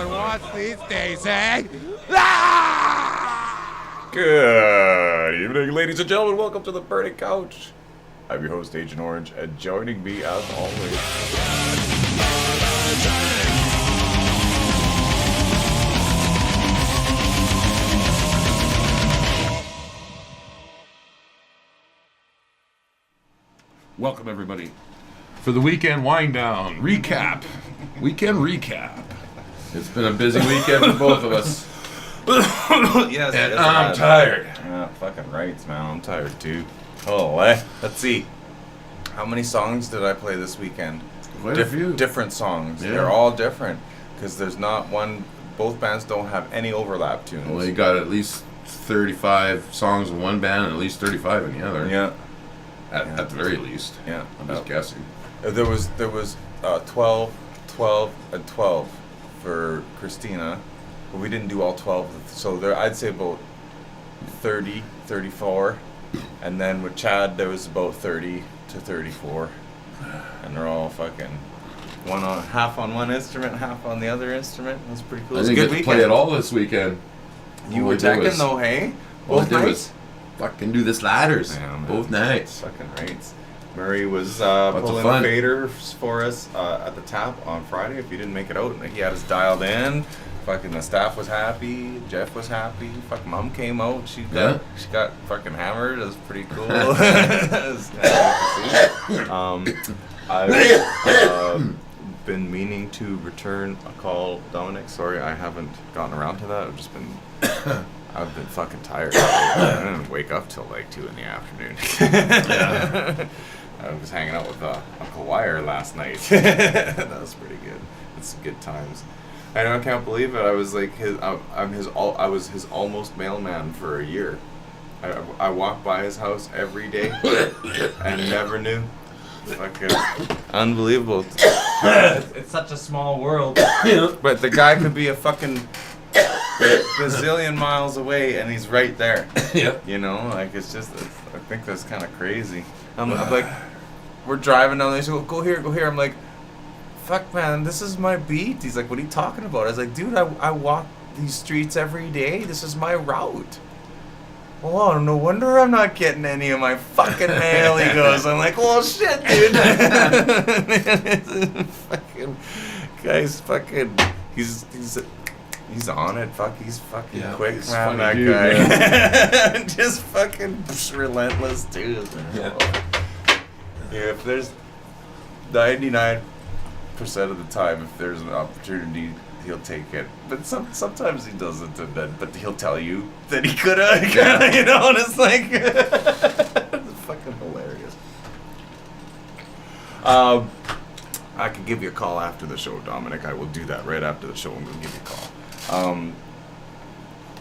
gentlemen wants these days, eh? Ah! Good evening, ladies and gentlemen. Welcome to the Burning Couch. I'm your host, Agent Orange, and joining me, as always, welcome everybody for the weekend wind down recap. Weekend recap. It's been a busy weekend for both of us. yes, And I'm tired. Yeah, fucking rights, man. I'm tired too. Oh, let's see. How many songs did I play this weekend? Quite a few. Different songs. Yeah. They're all different because there's not one. Both bands don't have any overlap tunes. Well, you got at least 35 songs in one band and at least 35 in the other. Yeah. At the very least. Yeah. I'm just guessing. There was 12, 12, and 12 for Christina, but we didn't do all 12. So there, I'd say about 30, 34, and then with Chad there was about 30 to 34, and they're all fucking half on one instrument, half on the other instrument. That's pretty cool. I It's a didn't good get to weekend. play it all this weekend. You All were I did decking was- though, hey? All I Both did nights. was fucking do the sliders. Yeah, man. Both nights. Fucking rates. Murray was of pulling fun. the faders for us at the tap on Friday. If you didn't make it out, he had us dialed in. Fucking the staff was happy. Jeff was happy. Fuck, Mom came out. She got fucking hammered. It was pretty cool. It was nice to see. I've been meaning to return a call, Dominic. Sorry, I haven't gotten around to that. I've been fucking tired. I didn't wake up till like 2 in the afternoon. Yeah. I was hanging out with Uncle Wire last night. That was pretty good. It's good times. I know, I can't believe it. I was like I was his almost mailman for a year. I walked by his house every day and never knew. Fucking unbelievable. It's such a small world. But the guy could be a fucking bazillion miles away and he's right there. Yep. You know, like I think that's kind of crazy. I'm like, we're driving down there. He's like, go here. I'm like, fuck, man, this is my beat. He's like, what are you talking about? I was like, dude, I walk these streets every day. This is my route. Oh, no wonder I'm not getting any of my fucking mail. He goes, I'm like, well, shit, dude. Fucking guy's fucking, he's on it. Fuck, he's fucking quick, he's man. That funny dude, guy, just fucking relentless, dude. Yeah. Yeah, if there's 99% of the time, if there's an opportunity, he'll take it. But sometimes he doesn't, but he'll tell you that he could have, you know, and it's like, it's fucking hilarious. I could give you a call after the show, Dominic. I will do that right after the show. I'm going to give you a call.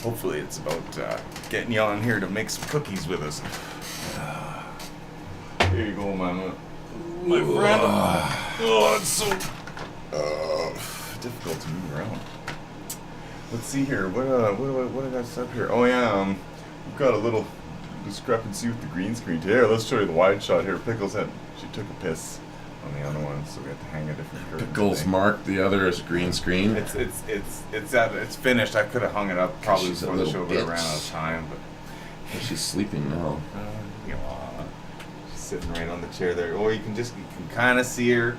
Hopefully it's about getting you on here to make some cookies with us. Here you go, my friend. Oh, it's so difficult to move around. Let's see here. What I got set up here? Oh yeah, we've got a little discrepancy with the green screen. Here, let's show you the wide shot here. Pickles she took a piss on the other one, so we have to hang a different curtain. Pickles today. marked the other as green screen. It's finished. I could have hung it up probably She's a before the little show, but I bitch. ran out of time. But She's sleeping now. you know, she's sitting right on the chair there. Or you can kind of see her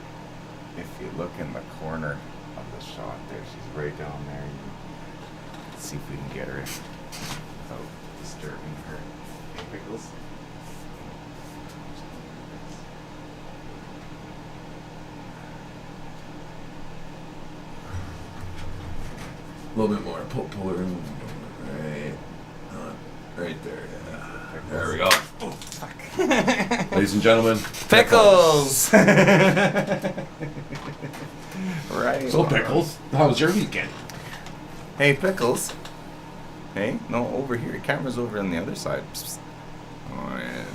if you look in the corner of the shot there. She's right down there. Let's see if we can get her without disturbing her. Hey, Pickles. A little bit more. Pull her in. Right there. Yeah. There we go. Oh, fuck. Ladies and gentlemen. Pickles! Right. So Pickles, how was your weekend? Hey, Pickles. Hey, no, over here. Camera's over on the other side. Psst. Oh, yeah,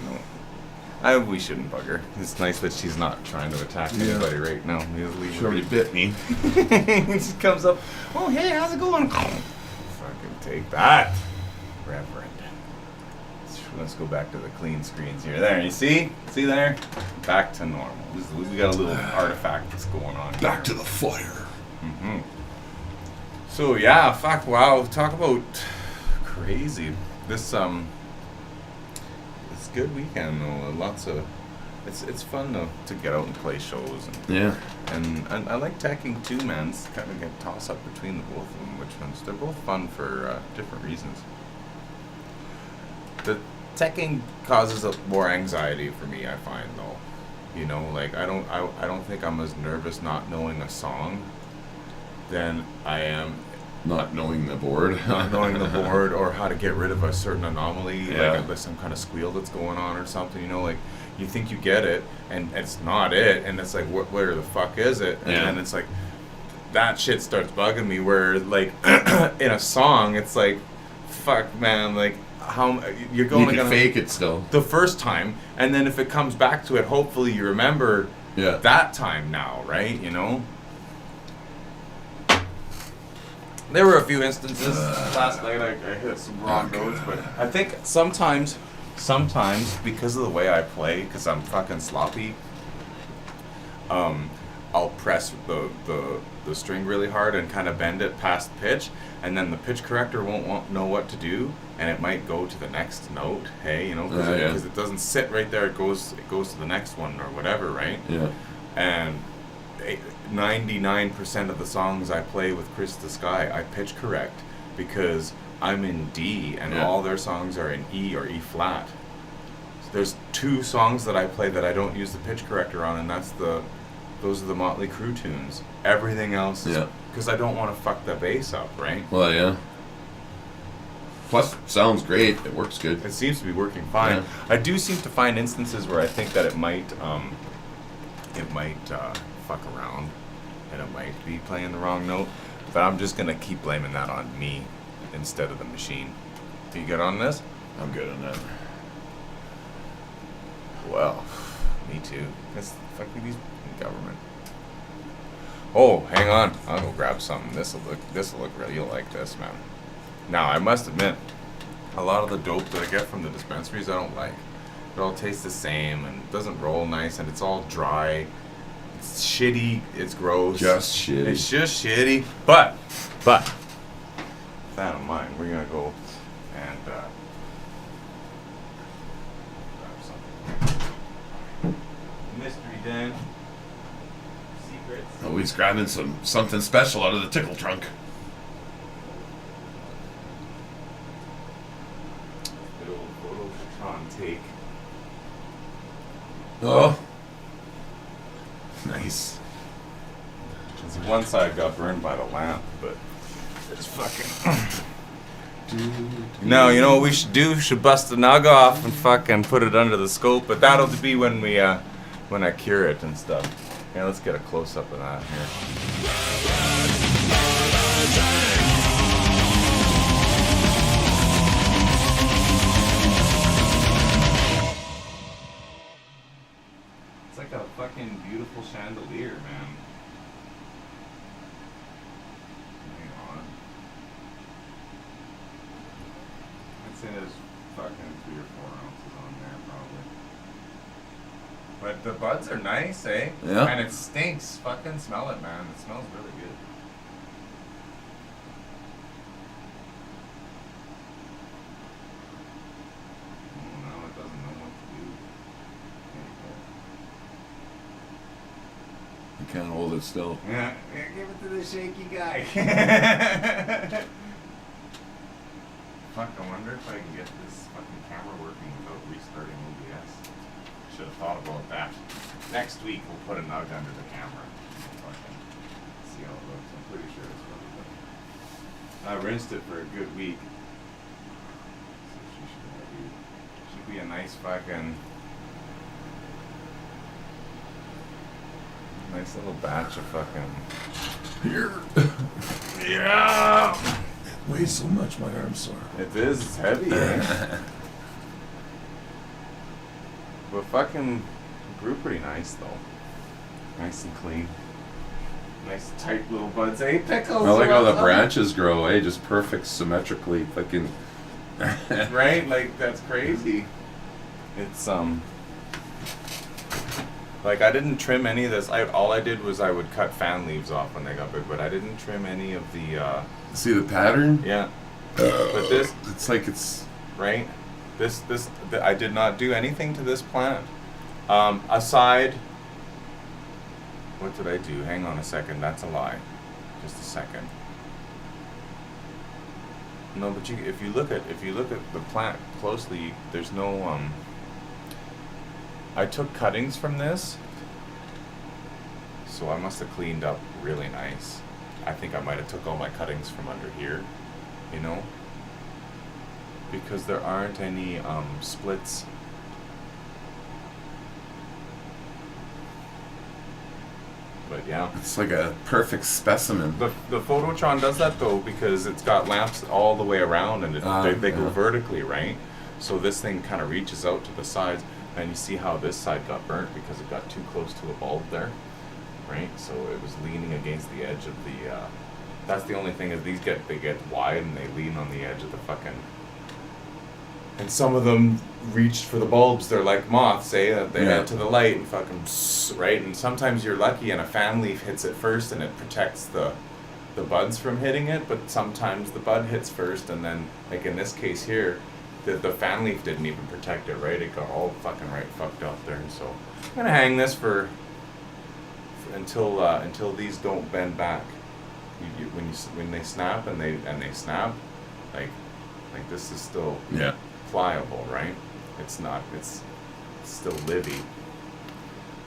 no. We shouldn't bug her. It's nice that she's not trying to attack anybody right now. We'll leave She her already be. bit me. She comes up. Oh, hey, how's it going? Fucking take that, Reverend. Let's go back to the clean screens here. There, you see? See there? Back to normal. We got a little artifact that's going on here. Back to the fire. Mm-hmm. So yeah, fuck, wow, talk about crazy. This it's a good weekend though. Lots of it's fun to get out and play shows and I like teching too, man. It's kind of get toss up between the both of them, which ones they're both fun for different reasons. The teching causes more anxiety for me, I find though. You know, like I don't think I'm as nervous not knowing a song than I am Not knowing the board. not knowing the board or how to get rid of a certain anomaly, like there's some kind of squeal that's going on or something. You know, like you think you get it and it's not it, and it's like where the fuck is it? And then it's like that shit starts bugging me. Where like in a song, it's like, fuck, man, like. How you're going to fake it still the first time, and then if it comes back to it, hopefully you remember that time now, right? You know. There were a few instances last night I hit some wrong notes, but I think sometimes because of the way I play, because I'm fucking sloppy, I'll press the string really hard and kind of bend it past pitch, and then the pitch corrector won't know what to do, and it might go to the next note. Hey, you know, because it doesn't sit right there. It goes to the next one or whatever, right? Yeah. And 99% of the songs I play with Chris the Sky, I pitch correct because I'm in D, and all their songs are in E or E flat. So there's 2 songs that I play that I don't use the pitch corrector on, and those are the Motley Crue tunes. Everything else is because I don't want to fuck the bass up, right? Well, yeah. Plus, sounds great. It works good. It seems to be working fine. Yeah. I do seem to find instances where I think that it might fuck around, and it might be playing the wrong note. But I'm just gonna keep blaming that on me instead of the machine. You good on this? I'm good on that. Well, me too. That's fucking these government. Oh, hang on. I'll go grab something. This'll look real. You'll like this, man. Now, I must admit, a lot of the dope that I get from the dispensaries I don't like. It all tastes the same and it doesn't roll nice and it's all dry. It's shitty. It's gross. Just shitty. It's just shitty. But, with that in mind, we're gonna go and grab something. Mystery Den. Secrets. Oh, he's grabbing something special out of the tickle trunk. Take. Oh. Nice. One side got burned by the lamp, but it's fucking. No, you know what we should do? We should bust the nug off and fucking put it under the scope, but that'll be when we when I cure it and stuff. Yeah, let's get a close up of that here. It's like a fucking beautiful chandelier, man. Hang on. I'd say there's fucking 3 or 4 ounces on there, probably. But the buds are nice, eh? Yeah. And it stinks. Fucking smell it, man. It smells really good. Oh, now it doesn't know what to do. You can't hold it still. Yeah, give it to the shaky guy. Fuck, I wonder if I can get this fucking camera working without restarting OBS. Should have thought about that. Next week we'll put a nug under the camera. Fucking see how it looks. I'm pretty sure it's really good. I rinsed it for a good week. So should be a nice fucking nice little batch of fucking Here. yeah. Weighs so much, my arm's sore. It is. It's heavy, eh? But fucking grew pretty nice though. Nice and clean. Nice tight little buds. Hey, pickles. I like how the branches grow, eh? Just perfect, symmetrically, fucking. Right? Like that's crazy. It's Like, I didn't trim any of this. All I did was I would cut fan leaves off when they got big, but I didn't trim any of the, See the pattern? yeah. But this, It's like it's... right? I did not do anything to this plant. Aside, what did I do? Hang on a second, that's a lie. Just a second. No, but if you look at the plant closely, there's no, I took cuttings from this, so I must have cleaned up really nice. I think I might have took all my cuttings from under here, you know? Because there aren't any splits. But yeah. It's like a perfect specimen. The Phototron does that though because it's got lamps all the way around and they go vertically, right? So this thing kind of reaches out to the sides, and you see how this side got burnt because it got too close to a bulb there, right? So it was leaning against the edge of the. That's the only thing is they get wide and they lean on the edge of the fucking. And some of them reached for the bulbs. They're like moths, eh? They head to the light and fucking right. And sometimes you're lucky and a fan leaf hits it first and it protects the buds from hitting it. But sometimes the bud hits first and then, like in this case here, the fan leaf didn't even protect it, right? It got all fucking right fucked up there. And so I'm gonna hang this for until these don't bend back. When they snap and they snap, like this is still pliable, right? It's not. It's still livy.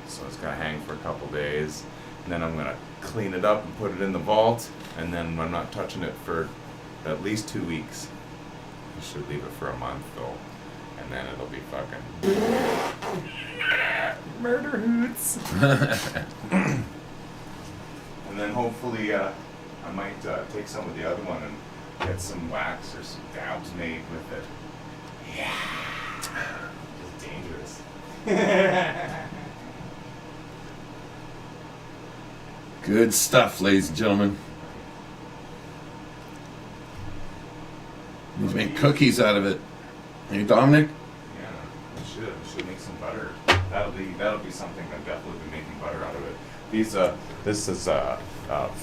So it's gonna hang for a couple days, and then I'm gonna clean it up and put it in the vault, and then I'm not touching it for at least 2 weeks. I should leave it for a month though, and then it'll be fucking murder hoots. And then hopefully I might take some of the other one and get some wax or some dabs made with it. Yeah, it's dangerous. Good stuff, ladies and gentlemen. You make cookies out of it. Hey, Dominic? Yeah, we should make some butter. That'll be something that definitely be making butter out of it. This is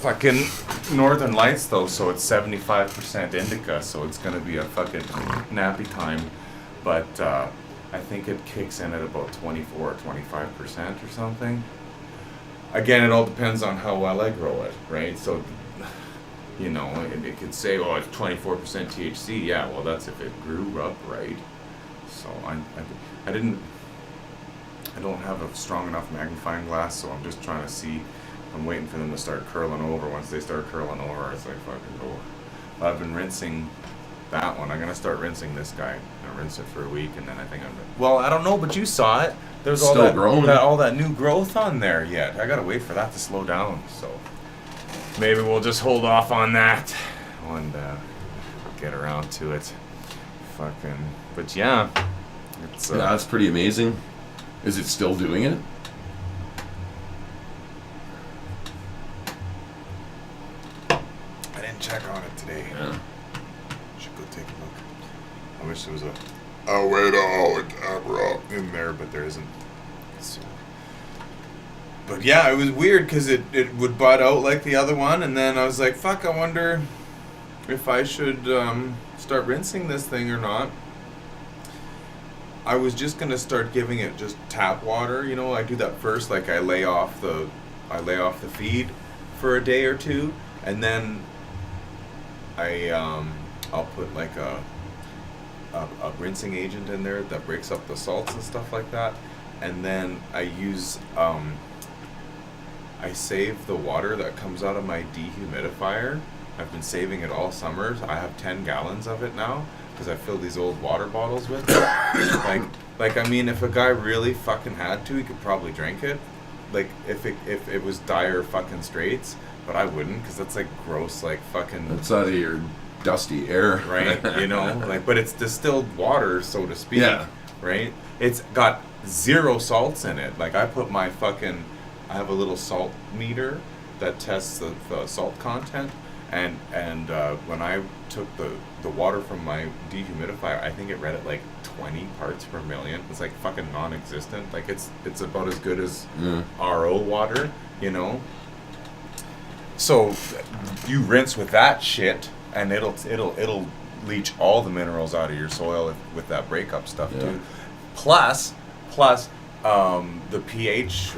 fucking Northern Lights though, so it's 75% indica, so it's gonna be a fucking nappy time. But I think it kicks in at about 24 or 25% or something. Again, it all depends on how well I grow it, right? So, you know, it could say, oh, it's 24% THC. Yeah, well, that's if it grew up right. So I don't have a strong enough magnifying glass, so I'm just trying to see. I'm waiting for them to start curling over. Once they start curling over, it's like fucking go. But I've been rinsing that one. I'm gonna start rinsing this guy. I'm gonna rinse it for a week, and then I think well, I don't know, but you saw it. There's all all that new growth on there yet. I gotta wait for that to slow down. So maybe we'll just hold off on that and get around to it. Fucking. But yeah, it's. That's pretty amazing. Is it still doing it? I didn't check on it today. Yeah. Should go take a look. I wish there was a way to hold a camera in there, but there isn't. So. But yeah, it was weird because it would bud out like the other one, and then I was like, fuck, I wonder if I should start rinsing this thing or not. I was just gonna start giving it just tap water, you know. I do that first, like I lay off the feed for a day or two, and then I'll put like a rinsing agent in there that breaks up the salts and stuff like that, and then I use I save the water that comes out of my dehumidifier. I've been saving it all summer. I have 10 gallons of it now because I fill these old water bottles with it. like I mean, if a guy really fucking had to, he could probably drink it. Like if it was dire fucking straits, but I wouldn't because that's like gross, like fucking. That's out of your dusty air, right? You know, like, but it's distilled water, so to speak. Yeah. Right. It's got 0 salts in it. Like I put I have a little salt meter that tests the salt content, And when I took the water from my dehumidifier, I think it read it like 20 parts per million. It's like fucking non-existent. Like it's about as good as RO water, you know. So you rinse with that shit, and it'll leach all the minerals out of your soil with that breakup stuff too. Plus, the pH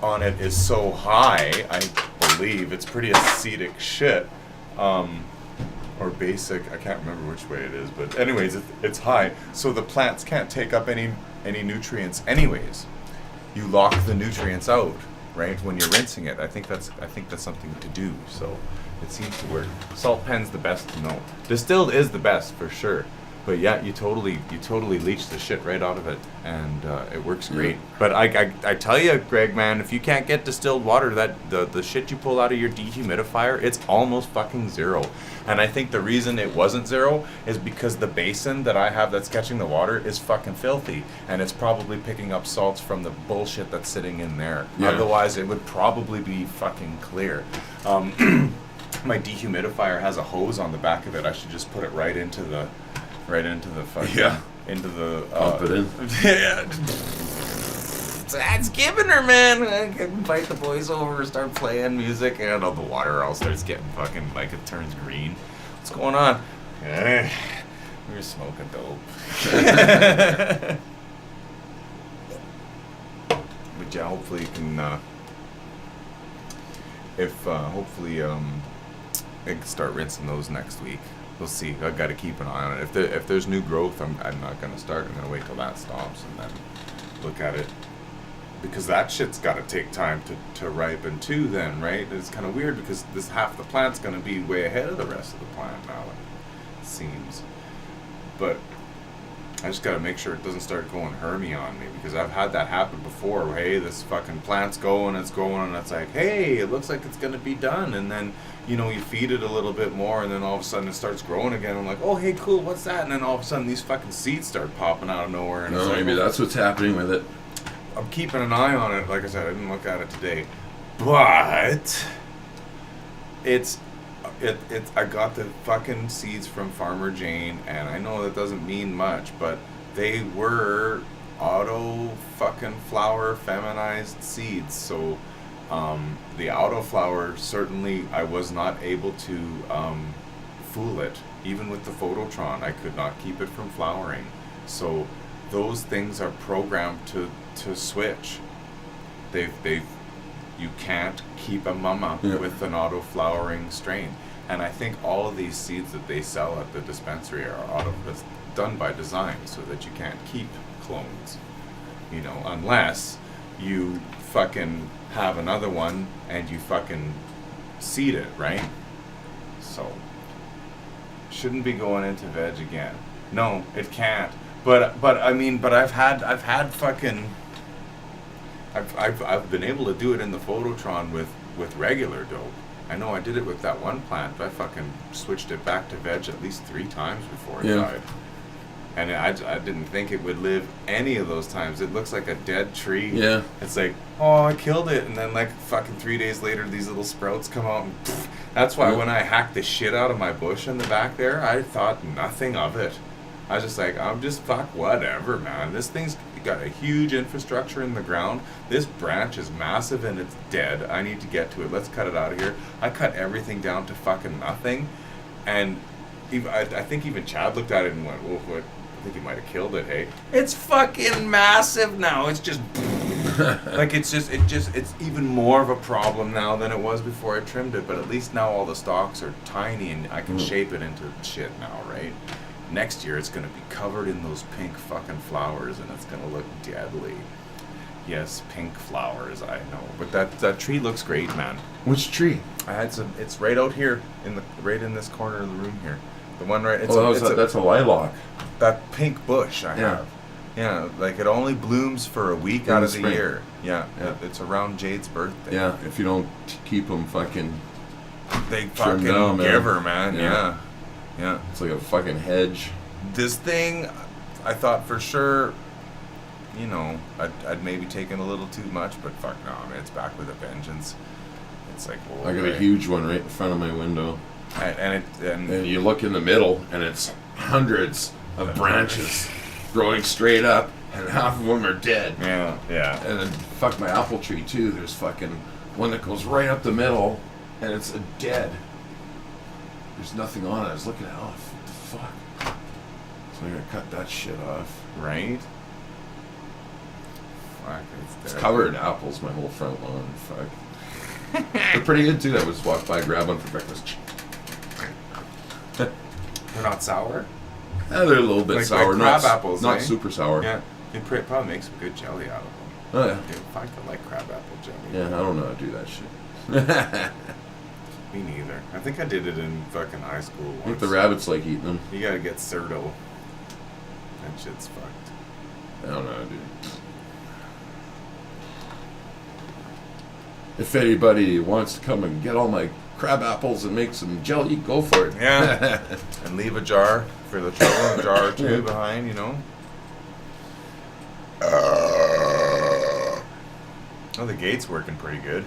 on it is so high. I believe it's pretty acidic shit. Or basic, I can't remember which way it is, but anyways, it's high, so the plants can't take up any nutrients anyways. You lock the nutrients out, right, when you're rinsing it. I think that's something to do, so it seems to work. Salt pen's the best to know. Distilled is the best for sure. But yeah, you totally leach the shit right out of it, and it works great. But I tell you, Greg, man, if you can't get distilled water, that the shit you pull out of your dehumidifier, it's almost fucking zero. And I think the reason it wasn't zero is because the basin that I have that's catching the water is fucking filthy, and it's probably picking up salts from the bullshit that's sitting in there. Yeah. Otherwise, it would probably be fucking clear. My dehumidifier has a hose on the back of it. I should just put it right into the fucking into the pump it in. Yeah. That's giving her, man. I can invite the boys over, start playing music, and all the water all starts getting fucking like it turns green. What's going on? We're smoking dope. But yeah, hopefully you can hopefully I can start rinsing those next week. We'll see. I've got to keep an eye on it. If there's new growth, I'm not going to start. I'm going to wait till that stops and then look at it. Because that shit's got to take time to ripen too then, right? It's kind of weird because this half the plant's going to be way ahead of the rest of the plant now, it seems. But I just got to make sure it doesn't start going hermy on me, because I've had that happen before. Where, hey, this fucking plant's going, and it's like, hey, it looks like it's going to be done. And then, you know, you feed it a little bit more, and then all of a sudden it starts growing again. I'm like, oh, hey, cool, what's that? And then all of a sudden these fucking seeds start popping out of nowhere. And No, it's like, maybe that's what's happening with it. I'm keeping an eye on it. Like I said, I didn't look at it today, but I got the fucking seeds from Farmer Jane, and I know that doesn't mean much, but they were auto fucking flower feminized seeds. So the auto flower, certainly I was not able to fool it. Even with the Phototron, I could not keep it from flowering. So those things are programmed to switch. You can't keep a mama with an auto flowering strain. And I think all of these seeds that they sell at the dispensary are done by design, so that you can't keep clones, you know, unless you fucking have another one and you fucking seed it, right? So shouldn't be going into veg again. No, it can't. But I mean, I've been able to do it in the Phototron with regular dope. I know I did it with that one plant, but I fucking switched it back to veg at least 3 times before it died. And I didn't think it would live any of those times. It looks like a dead tree. Yeah. It's like, oh, I killed it. And then like fucking 3 days later, these little sprouts come out. And pff. That's why when I hacked the shit out of my bush in the back there, I thought nothing of it. I was just like, I'm just fuck whatever, man. This thing's got a huge infrastructure in the ground. This branch is massive and it's dead. I need to get to it. Let's cut it out of here. I cut everything down to fucking nothing. And I think even Chad looked at it and went, whoa, what? I think he might have killed it, hey? It's fucking massive now. It's just like it's even more of a problem now than it was before I trimmed it. But at least now all the stalks are tiny and I can shape it into shit now, right? Next year it's gonna be covered in those pink fucking flowers and it's gonna look deadly. Yes, pink flowers, I know. But that tree looks great, man. Which tree? I had some. It's right out here right in this corner of the room here. The one right. That's a lilac. That pink bush I have. Yeah, like it only blooms for a week out of the year. Yeah, it's around Jade's birthday. Yeah, if you don't keep them fucking. They fucking give her, man. Yeah. It's like a fucking hedge. This thing, I thought for sure, you know, I'd maybe taken a little too much, but fuck no, man, it's back with a vengeance. It's like, I got a huge one right in front of my window. And And you look in the middle, and it's hundreds of branches growing straight up, and half of them are dead. yeah. And then, fuck, my apple tree, too. There's fucking one that goes right up the middle, and it's dead. There's nothing on it. I was looking at it. Oh, what the fuck? So I'm going to cut that shit off. Right? Fuck, It's covered in apples, my whole front lawn. Fuck. They're pretty good, too. I just walked by, grab one for breakfast. They're not sour? Yeah, they're a little bit Like sour. crab Not apples, not eh? super sour. Yeah. You'd probably make some good jelly out of them. Oh, yeah. Dude, fuck, I like crab apple jelly. Yeah, I don't know how to do that shit. Me neither. I think I did it in fucking high school once. I think the rabbits like eating them. You gotta get Cerdo. That shit's fucked. I don't know how to do it. If anybody wants to come and get all my crab apples and make some jelly, go for it. Yeah. And leave a jar for the trouble, a jar or two behind, you know? Oh, the gate's working pretty good.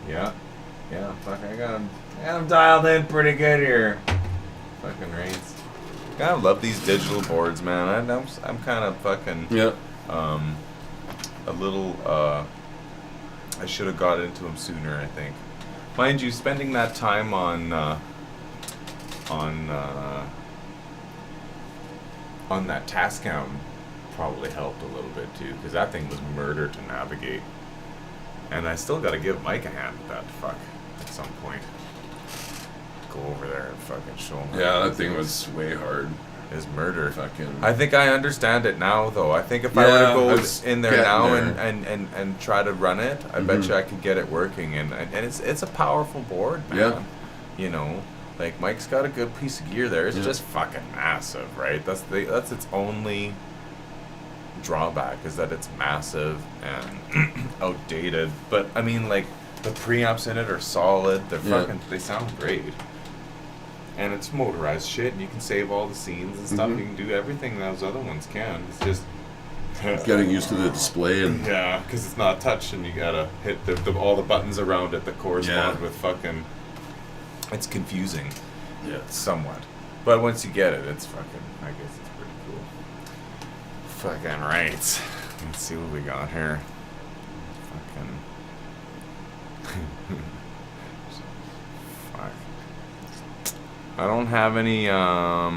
Yeah. Yeah, fuck, I got him dialed in pretty good here. Fucking rates. I love these digital boards, man. I'm kind of fucking Yeah. a little I should have got into them sooner, I think. Mind you, spending that time on that Tascam probably helped a little bit too, because that thing was murder to navigate. And I still got to give Mike a hand with that fuck at some point. Go over there and fucking show him. Yeah, that thing was way hard. Is murder. Fucking. I think I understand it now, though. I think if I Yeah, were I to was go in there getting now there. and try to run it, I bet you I could get it working. And it's a powerful board, man. Yeah. You know, like Mike's got a good piece of gear there. It's just fucking massive, right? That's its only drawback, is that it's massive and outdated. But I mean, like, the preamps in it are solid. They're fucking. They sound great. And it's motorized shit, and you can save all the scenes and stuff. You can do everything those other ones can. It's just Getting used to the display and. yeah, because it's not touch, and you gotta hit all the buttons around it that correspond with fucking. It's confusing, somewhat. But once you get it, it's fucking. I guess it's pretty cool. Fucking right. Let's see what we got here. Fucking. Fuck. I don't have any, I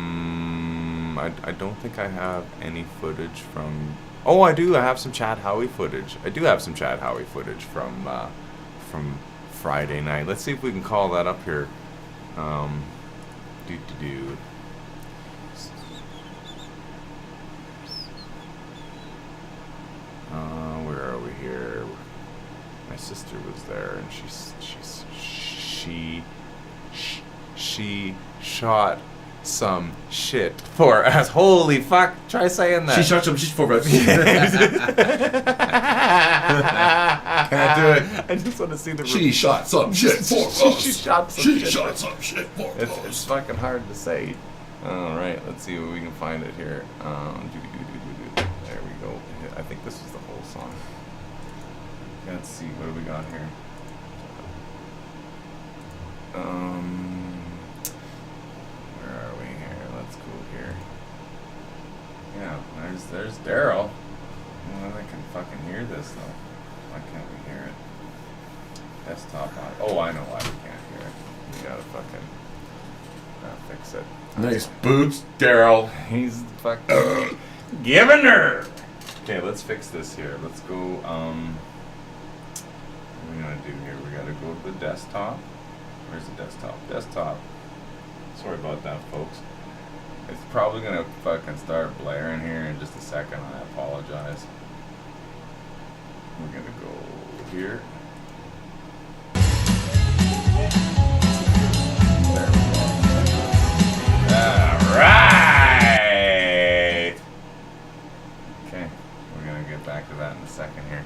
don't think I have any footage from, oh, I do, I have some Chad Howie footage. I do have some Chad Howie footage from Friday night. Let's see if we can call that up here. Where are we here? My sister was there, and she shot some shit for us. Holy fuck! Try saying that. She shot some shit for us. Can't do it. I just want to see the. She shot some shit for us. She shot some She shit. shot some shit for It's us. fucking hard to say. All right, let's see if we can find it here. There we go. I think this is the whole song. Let's see, what do we got here? Where are we here? Let's go here. Yeah, there's Daryl. Well, I can fucking hear this though. Why can't we hear it? Desktop on. Oh, I know why we can't hear it. We gotta fucking fix it. Nice boots, Daryl. He's fucking giving her. Okay, let's fix this here. Let's go. What are we gonna do here? We gotta go to the desktop. Where's the desktop? Desktop. Sorry about that, folks. It's probably gonna fucking start blaring here in just a second. I apologize. We're gonna go here. There we go. Alright! Okay, we're gonna get back to that in a second here.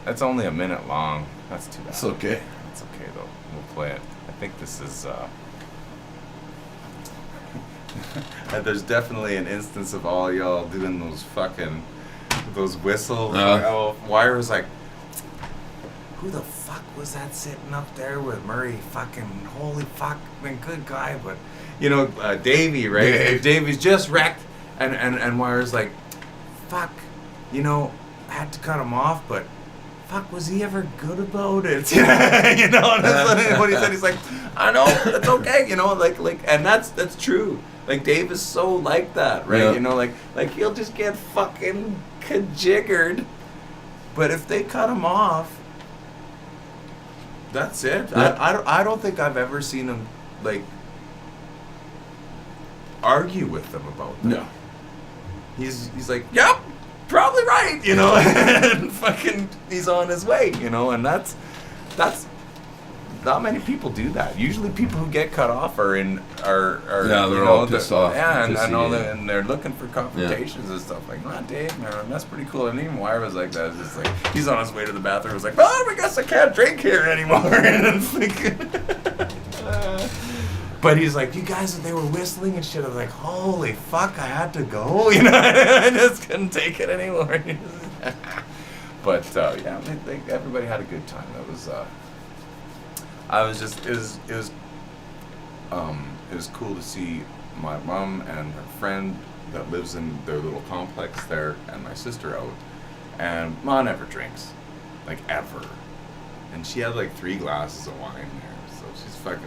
It's only a minute long. That's too bad. It's okay. It's okay though. We'll play it. I think this is there's definitely an instance of all y'all doing those whistles. Wire was like, who the fuck was that sitting up there with Murray? Fucking holy fucking good guy, but Davey, right? Davey's just wrecked, and Wire's like, fuck, I had to cut him off, but fuck, was he ever good about it? And that's what he said. He's like, I know, it's okay, and that's true. Like, Dave is so like that, right? Yeah. Like he'll just get fucking kajiggered, but if they cut him off, that's it. Yeah. I don't think I've ever seen him like argue with them about that. No. He's like, yep, probably right, and fucking he's on his way, and that's not many people do that. Usually people who get cut off are they're all pissed off. Yeah, and pissy, and they're looking for confrontations and stuff like, Dave, man, that's pretty cool. And even Wire was like that. It's just like he's on his way to the bathroom. He's like, I guess I can't drink here anymore. And it's like, but he's like, you guys, they were whistling and shit. I was like, holy fuck, I had to go. I just couldn't take it anymore. But yeah, everybody had a good time. It was it was cool to see my mom and her friend that lives in their little complex there, and my sister out. And Ma never drinks, like ever, and she had like 3 glasses of wine there, so she's fucking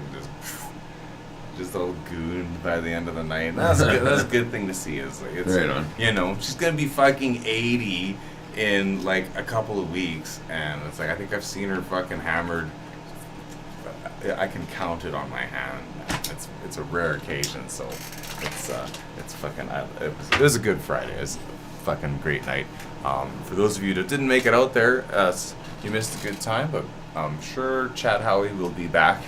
just all gooned by the end of the night. That's good. That's a good thing to see. It's like, it's right on. She's gonna be fucking 80 in like a couple of weeks, and it's like I think I've seen her fucking hammered. I can count it on my hand. It's a rare occasion, so it's fucking. It was a good Friday. It was a fucking great night. For those of you that didn't make it out there, you missed a good time, but I'm sure Chad Howie will be back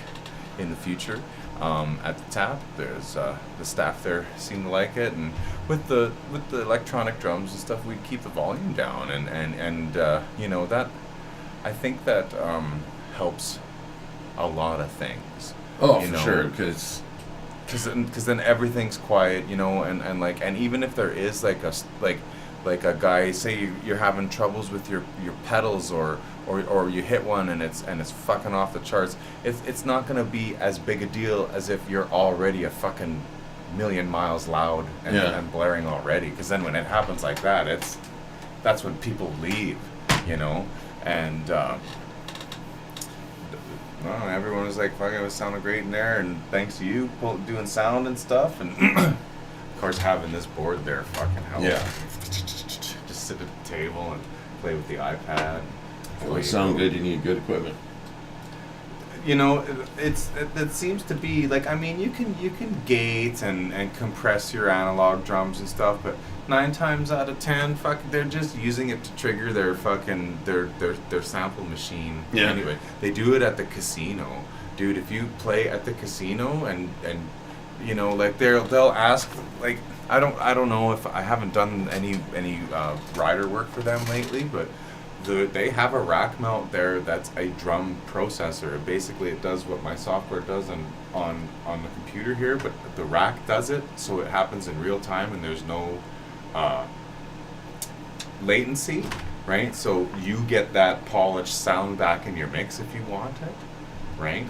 in the future. At the tap, there's the staff there seem to like it, and with the electronic drums and stuff, we keep the volume down, and that I think that helps a lot of things. Oh, for sure, because then everything's quiet, and even if there is like a guy, say you're having troubles with your pedals or you hit one and it's fucking off the charts, it's not gonna be as big a deal as if you're already a fucking million miles loud and blaring already, because then when it happens like that, that's when people leave, and everyone was like, fucking, it was sounding great in there, and thanks to you doing sound and stuff, and of course having this board there fucking helps. Yeah. Just sit at the table and play with the iPad. Well, it sound good, you need good equipment. It seems to be like, I mean, you can gate and compress your analog drums and stuff, but 9 times out of 10, they're just using it to trigger their fucking their sample machine. Yeah. Anyway, they do it at the casino, dude. If you play at the casino and like they'll ask, like, I don't know if I haven't done any rider work for them lately, but they have a rack mount there that's a drum processor. Basically, it does what my software does on the computer here, but the rack does it, so it happens in real time and there's no latency, right? So you get that polished sound back in your mix if you want it, right?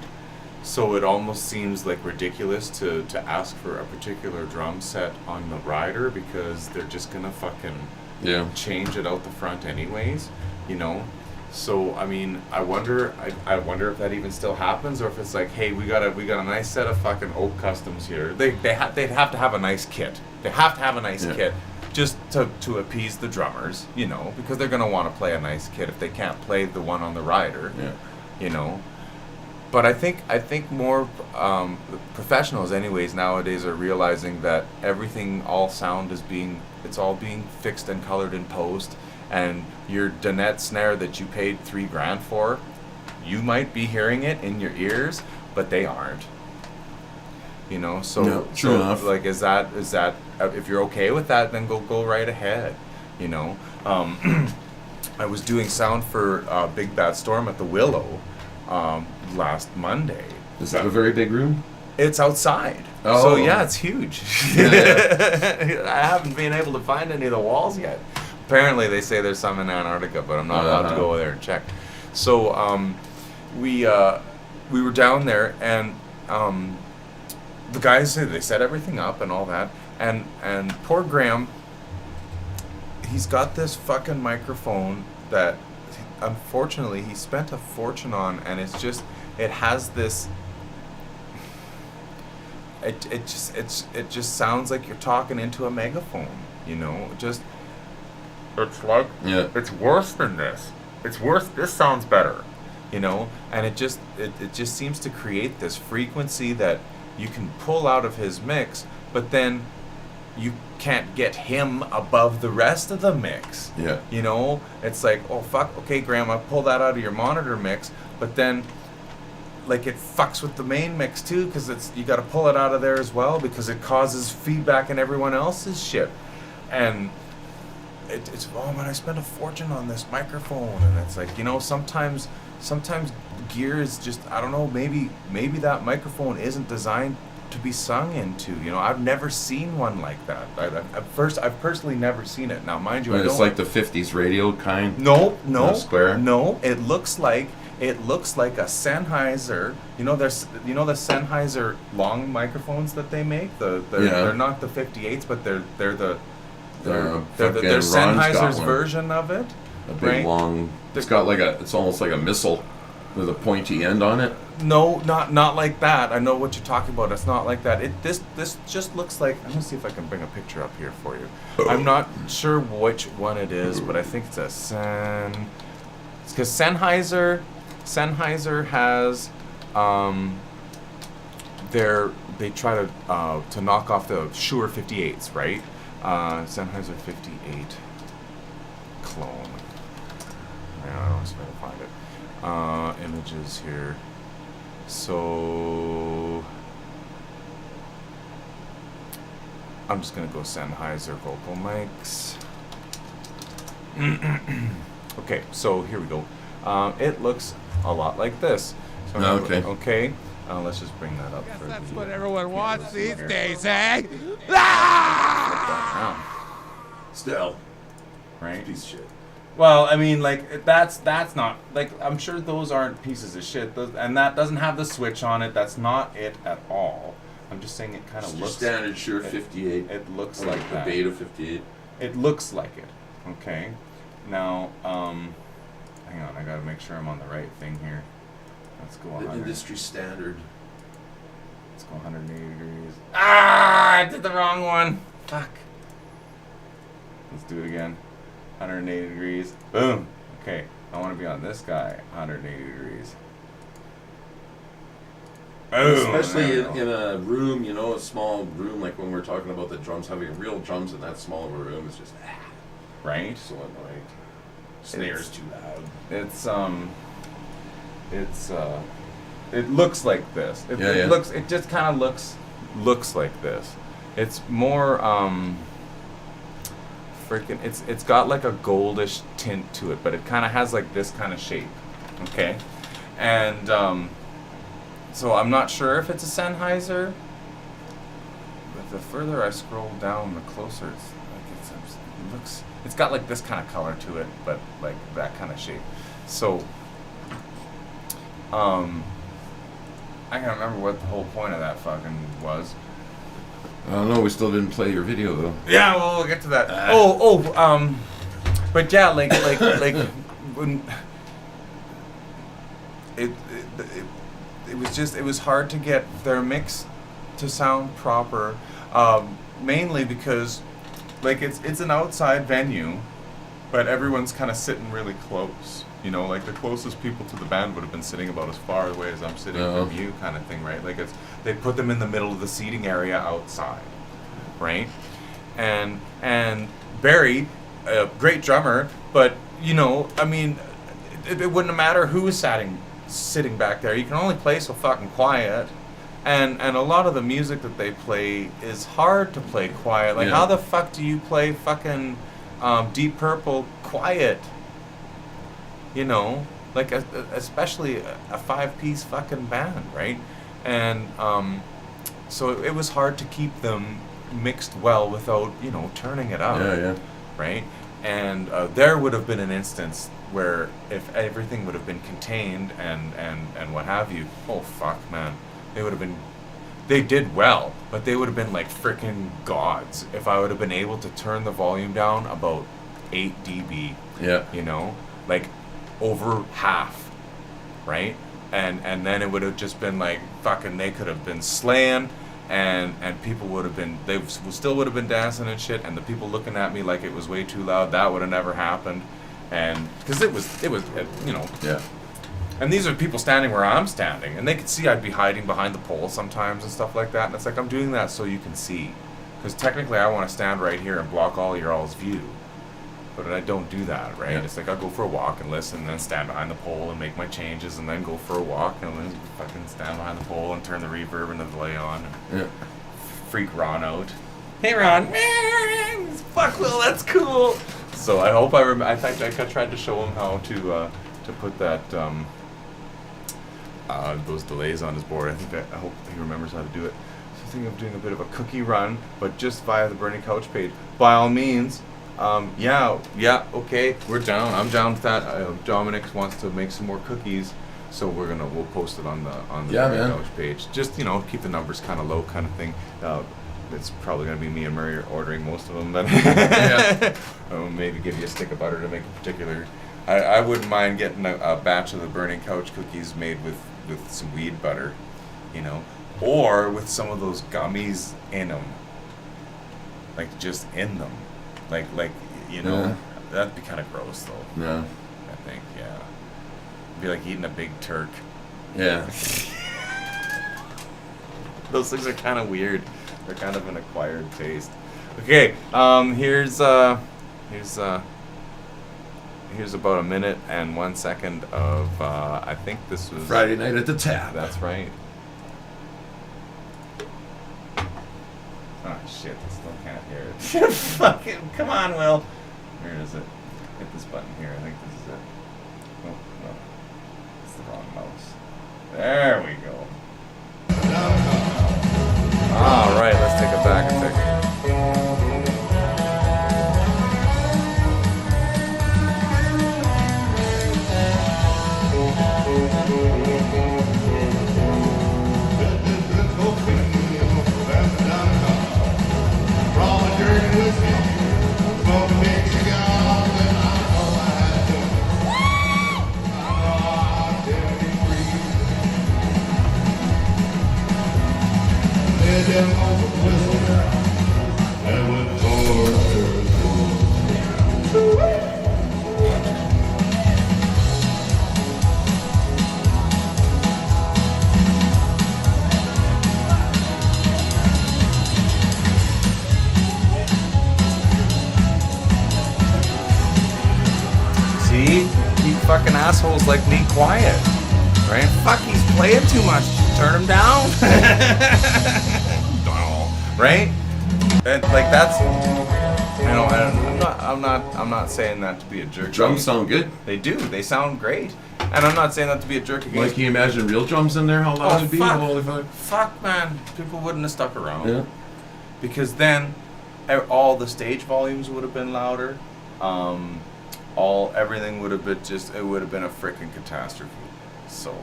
So it almost seems like ridiculous to ask for a particular drum set on the rider, because they're just gonna fucking change it out the front anyways, So I mean, I wonder if that even still happens, or if it's like, hey, we got a nice set of fucking Oak Customs here. They'd have to have a nice kit. They have to have a nice kit just to appease the drummers, because they're gonna want to play a nice kit if they can't play the one on the rider, But I think more professionals, anyways, nowadays are realizing that all sound it's all being fixed and colored in post, and your Donette snare that you paid $3,000 for, you might be hearing it in your ears, but they aren't. So true enough. Like, is that if you're okay with that, then go right ahead. I was doing sound for Big Bad Storm at the Willow last Monday. Is that a very big room? It's outside. Oh. So yeah, it's huge. Yeah. I haven't been able to find any of the walls yet. Apparently they say there's some in Antarctica, but I'm not allowed to go there and check. So we were down there, and the guys, they set everything up and all that, and poor Graham, he's got this fucking microphone that unfortunately he spent a fortune on, and it has this, it just sounds like you're talking into a megaphone, you know. It's like, it's worse than this. It's worse. This sounds better, you know. And it just seems to create this frequency that you can pull out of his mix, but then you can't get him above the rest of the mix. Yeah. You know, it's like, oh fuck, okay, Grandma, pull that out of your monitor mix, but then, like, it fucks with the main mix too, because you got to pull it out of there as well, because it causes feedback in everyone else's shit, and it's man, I spent a fortune on this microphone, and it's like, you know, sometimes gear is just, I don't know, maybe that microphone isn't designed to be sung into. You know, I've never seen one like that. I've personally never seen it. Now, mind you, It's like the 50s radio kind. No, square. No, it looks like a Sennheiser. You know, the Sennheiser long microphones that they make. They're not the 58s, but they're Sennheiser's version of it. A big right? long. It's got it's almost like a missile with a pointy end on it. No, not like that. I know what you're talking about. It's not like that. This just looks like. I'm gonna see if I can bring a picture up here for you. I'm not sure which one it is, but I think it's a It's because Sennheiser has they try to knock off the Shure 58s, right? Sennheiser 58 clone. I don't know if I can find it. Images here. So I'm just gonna go Sennheiser vocal mics. Okay, so here we go. It looks a lot like this. So okay. Let's just bring that up. Guess that's what everyone wants these days, eh? Ah! Still, Right? piece of shit. Well, I mean, like, that's not, like, I'm sure those aren't pieces of shit, and that doesn't have the switch on it. That's not it at all. I'm just saying it kind of looks... standard Shure 58. It looks like the that. Beta 58. It looks like it. Okay. Now, hang on, I gotta make sure I'm on the right thing here. Let's go 100. The industry standard. Let's go 180 degrees. Ah! I did the wrong one! Fuck. Let's do it again. 180 degrees. Boom. Okay. I want to be on this guy. 180 degrees. Boom. Especially in a room, you know, a small room, like when we're talking about the drums, having real drums in that small of a room is just right. so annoying. Snares too loud. It looks like this. It just kind of looks like this. It's more freaking, it's got like a goldish tint to it, but it kind of has like this kind of shape. Okay. And so I'm not sure if it's a Sennheiser, but the further I scroll down, the closer it's got like this kind of color to it, but like that kind of shape. So I can't remember what the whole point of that fucking was. I don't know, we still didn't play your video though. Yeah, well, we'll get to that. But yeah, like when it was hard to get their mix to sound proper, mainly because like it's an outside venue, but everyone's kind of sitting really close. You know, like the closest people to the band would have been sitting about as far away as I'm sitting from you, kind of thing, right? Like they put them in the middle of the seating area outside, right? And Barry, a great drummer, but you know, I mean, it wouldn't matter who was sitting back there. You can only play so fucking quiet, and a lot of the music that they play is hard to play quiet. Like, how the fuck do you play fucking Deep Purple quiet? You know, like especially a 5-piece fucking band, right? And so it was hard to keep them mixed well without, you know, turning it up. Yeah. Right? And there would have been an instance where if everything would have been contained and what have you, oh fuck, man, they did well, but they would have been like freaking gods if I would have been able to turn the volume down about 8 dB. Yeah. You know, like over half, right? And then it would have just been like fucking, they could have been slaying, and people would have been, still would have been dancing and shit, and the people looking at me like it was way too loud, that would have never happened. And because it was you know. Yeah. And these are people standing where I'm standing, and they could see I'd be hiding behind the pole sometimes and stuff like that, and it's like, I'm doing that so you can see, because technically I want to stand right here and block all your all's view, but I don't do that, right? Yeah. It's like I'll go for a walk and listen, and then stand behind the pole and make my changes, and then go for a walk and then fucking stand behind the pole and turn the reverb and the delay on and Yeah. freak Ron out. Hey Ron, fuck Will, that's cool. So I hope I think I tried to show him how to put that those delays on his board. I hope he remembers how to do it. So I think I'm doing a bit of a cookie run, but just via the Burning Couch page. By all means, yeah, okay, we're down. I'm down with that. Dominic wants to make some more cookies, so we'll post it on the Burning Couch page. Just, you know, keep the numbers kind of low, kind of thing. It's probably gonna be me and Murray ordering most of them, but maybe give you a stick of butter to make a particular. I wouldn't mind getting a batch of the Burning Couch cookies made with some weed butter, you know, or with some of those gummies in them, like just in them, like you know, Yeah. that'd be kind of gross though. No. I think, yeah, it'd be like eating a big Turk. Yeah. Those things are kind of weird. They're kind of an acquired taste. Okay, here's about a minute and 1 second of I think this was Friday Night at the Tap. That's right. Oh shit! I still can't hear it. Fucking come on, Will. Where is it? Hit this button here. I think this is it. Oh no, it's the wrong mouse. There we go. All right, let's take it back a second. See? Keep fucking assholes like me quiet. Right? Fuck, he's playing too much. Turn him down. Right? And like that's, you know, I'm not saying that to be a jerk. Drums sound good. They do. They sound great. And I'm not saying that to be a jerk against. Like, can you imagine real drums in there? How loud it'd be? fuck. Holy fuck. Fuck, man. People wouldn't have stuck around. Yeah. Because then all the stage volumes would have been louder. Everything would have been it would have been a freaking catastrophe. So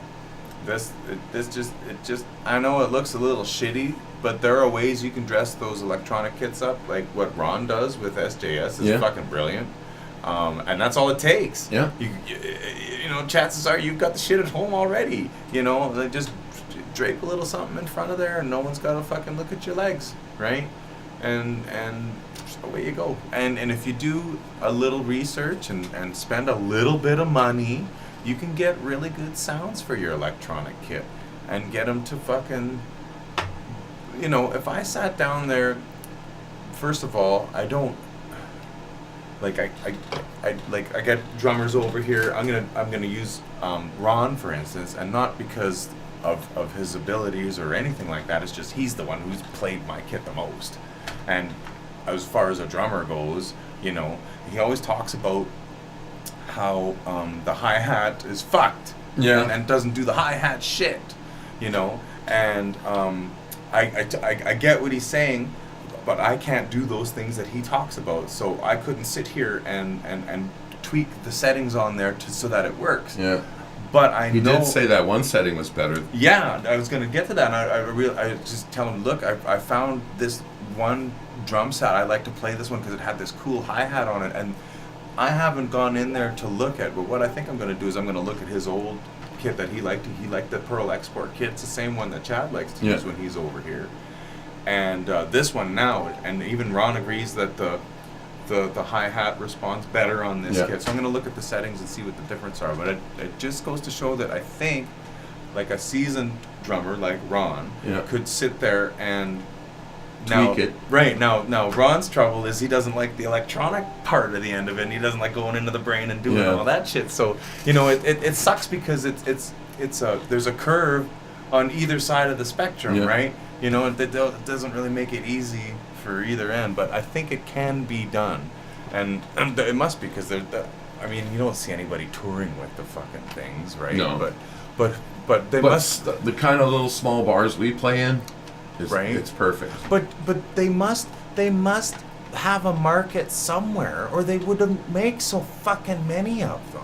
this just I know it looks a little shitty, but there are ways you can dress those electronic kits up, like what Ron does with SJS is fucking brilliant. And that's all it takes. Yeah. You know, chances are you've got the shit at home already. You know, like just drape a little something in front of there, and no one's got to fucking look at your legs, right? And away you go. And if you do a little research and spend a little bit of money, you can get really good sounds for your electronic kit and get them to fucking, you know, if I sat down there, first of all, I don't, like, I get drummers over here. I'm gonna use Ron, for instance, and not because of his abilities or anything like that. It's just he's the one who's played my kit the most. And as far as a drummer goes, you know, he always talks about how the hi-hat is fucked. Yeah. And doesn't do the hi-hat shit, you know. And I get what he's saying, but I can't do those things that he talks about. So I couldn't sit here and tweak the settings on there so that it works. Yeah. But I He know. did say that one setting was better. Yeah, I was gonna get to that. And I just tell him, look, I found this one drum set. I like to play this one because it had this cool hi-hat on it, and I haven't gone in there to look at. But what I think I'm gonna do is I'm gonna look at his old kit that he liked. He liked the Pearl Export kit. It's the same one that Chad likes to use when he's over here. And this one now, and even Ron agrees that the hi-hat responds better on this kit. So I'm going to look at the settings and see what the difference are. But it just goes to show that I think like a seasoned drummer like Ron could sit there and tweak it. Right. Now Ron's trouble is he doesn't like the electronic part of the end of it, and he doesn't like going into the brain and doing all that shit. So, you know, it sucks because it's there's a curve on either side of the spectrum, right? You know, it doesn't really make it easy for either end, but I think it can be done, and it must be because I mean, you don't see anybody touring with the fucking things, right? No. But they must the kind of little small bars we play in, right? It's perfect. But they must have a market somewhere, or they wouldn't make so fucking many of them.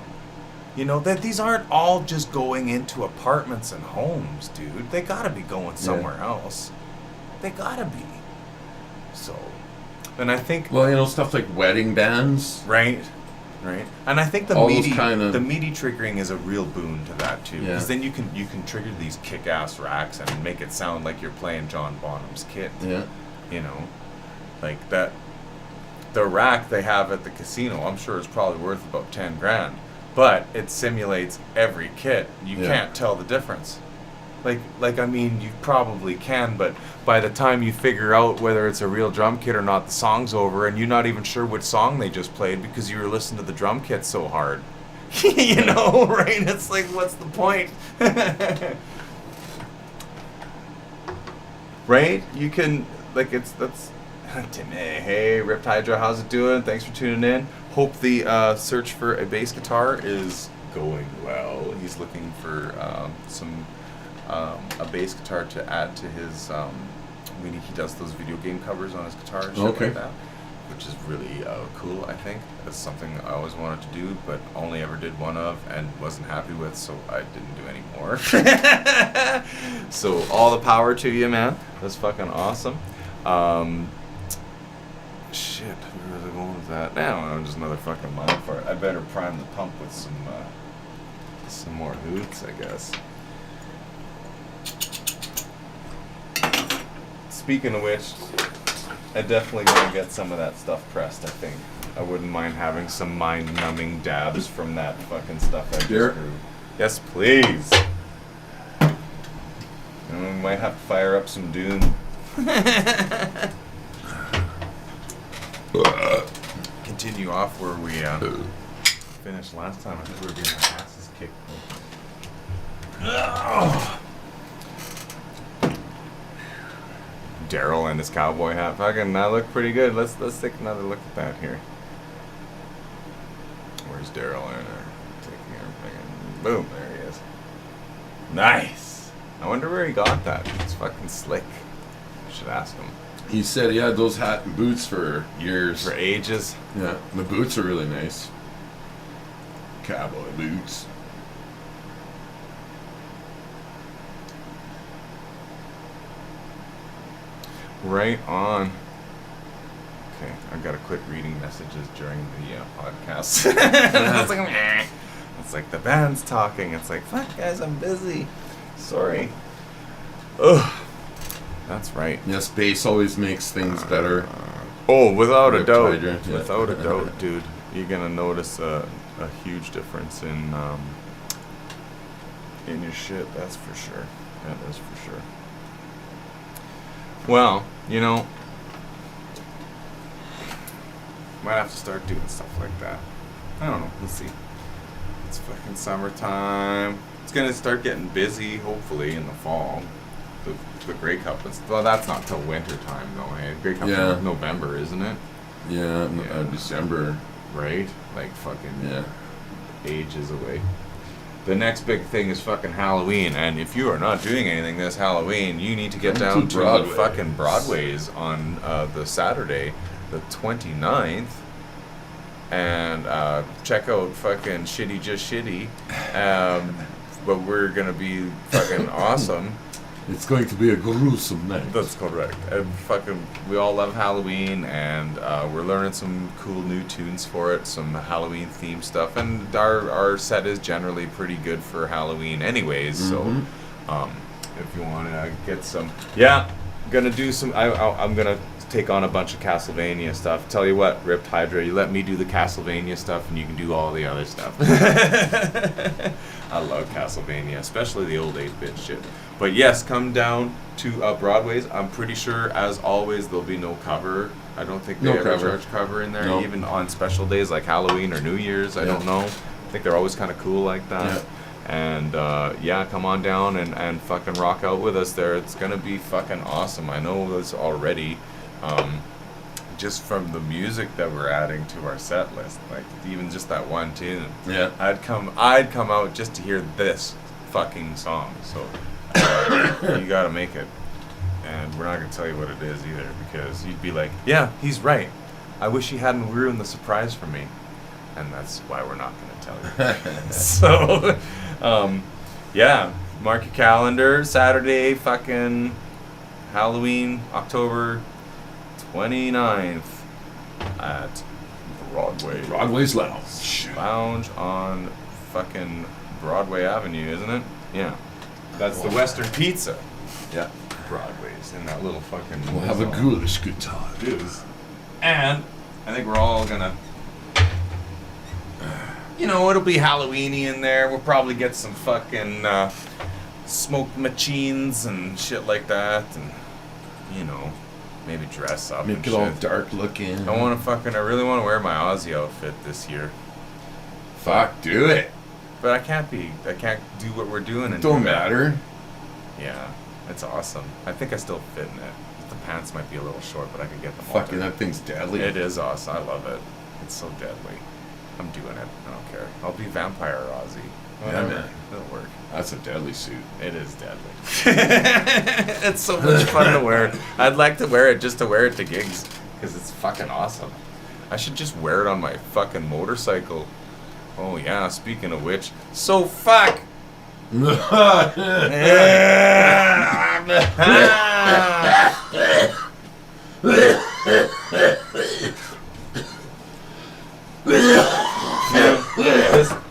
You know, that these aren't all just going into apartments and homes, dude. They gotta be going somewhere else. They gotta be. So, and I think... Well, you know, stuff like wedding bands. Right. And I think the MIDI triggering is a real boon to that, too. Because then you can trigger these kick-ass racks and make it sound like you're playing John Bonham's kit. Yeah. You know? Like that... The rack they have at the casino, I'm sure is probably worth about 10 grand. But it simulates every kit. You can't tell the difference. Like I mean, you probably can, but by the time you figure out whether it's a real drum kit or not, the song's over, and you're not even sure which song they just played because you were listening to the drum kit so hard. You know, right? It's like, what's the point? Right? You can, like, that's... Hey, Ripped Hydra, how's it doing? Thanks for tuning in. Hope the search for a bass guitar is going well. He's looking for a bass guitar to add to his. He does those video game covers on his guitar and shit like that, which is really cool. I think that's something I always wanted to do, but only ever did one of and wasn't happy with, so I didn't do any more. So all the power to you, man. That's fucking awesome. Shit, where was I going with that? Now I'm just another fucking mind for it. I better prime the pump with some more hoots, I guess. Speaking of which, I definitely gonna get some of that stuff pressed, I think. I wouldn't mind having some mind-numbing dabs from that fucking stuff I just grew. Yes, please. And we might have to fire up some Doom. Continue off where we finished last time. I think we were getting our asses kicked. Daryl and his cowboy hat. Fucking, that looked pretty good. Let's take another look at that here. Where's Daryl in there? Taking everything. Boom, there he is. Nice. I wonder where he got that. It's fucking slick. I should ask him. He said he had those hat and boots for years. For ages. Yeah, the boots are really nice. Cowboy boots. Right on. Okay, I've got to quit reading messages during the podcast. It's like, meh. It's like the band's talking. It's like, fuck guys, I'm busy. Sorry. Ugh. That's right. Yes, bass always makes things better. Oh, without a doubt. Hydrant, yeah. Without a doubt, dude. You're gonna notice a huge difference in your shit. That's for sure. That is for sure. Well, you know, might have to start doing stuff like that. I don't know. Let's see. It's fucking summertime. It's gonna start getting busy, hopefully, in the fall. The Grey Cup. Well, that's not till winter time, though. Hey, Grey Cup is November, isn't it? Yeah, December. Right? Like fucking ages away. the next big thing is fucking Halloween, and if you are not doing anything this Halloween, you need to get Come down to to the Broadway. fucking Broadways on the Saturday, the 29th, and check out fucking Shitty Just Shitty. But we're gonna be fucking awesome. It's going to be a gruesome night. That's correct. And fucking, we all love Halloween, and we're learning some cool new tunes for it, some Halloween themed stuff, and our set is generally pretty good for Halloween, anyways. So, if you want to get some, gonna do some. I'm gonna take on a bunch of Castlevania stuff. Tell you what, Ripped Hydra, you let me do the Castlevania stuff, and you can do all the other stuff. I love Castlevania, especially the old 8-bit shit. But yes, come down to Broadway's. I'm pretty sure, as always, there'll be no cover. I don't think they ever charge cover in there, No. even on special days like Halloween or New Year's. I don't know. I think they're always kind of cool like that. And come on down and fucking rock out with us there. It's gonna be fucking awesome. I know this already. Just from the music that we're adding to our set list, like even just that one tune. Yeah. I'd come out just to hear this fucking song. So you gotta make it, and we're not gonna tell you what it is either, because you'd be like, yeah, he's right. I wish he hadn't ruined the surprise for me, and that's why we're not gonna tell you. So, mark your calendar. Saturday, fucking Halloween, October 29th at Broadway's Lounge. Lounge on fucking Broadway Avenue, isn't it? Yeah. That's the Western Pizza. Yeah. Broadway's in that little fucking... We'll have a ghoulish good time. It is. And I think we're all gonna... it'll be Halloweeny in there. We'll probably get some fucking smoked machines and shit like that. And, maybe dress up Make and it shit. all dark looking. I really want to wear my Aussie outfit this year. Fuck, do it. But I can't do what we're doing. And Don't do that. matter. Yeah, it's awesome. I think I still fit in it. The pants might be a little short, but I can get them Fucking altered. that thing's deadly. It is awesome. I love it. It's so deadly. I'm doing it. I don't care. I'll be vampire Aussie. Whatever. man. It'll work. That's a deadly suit. It is deadly. It's so much fun to wear. I'd like to wear it just to wear it to gigs, because it's fucking awesome. I should just wear it on my fucking motorcycle. Oh yeah, speaking of which, so fuck!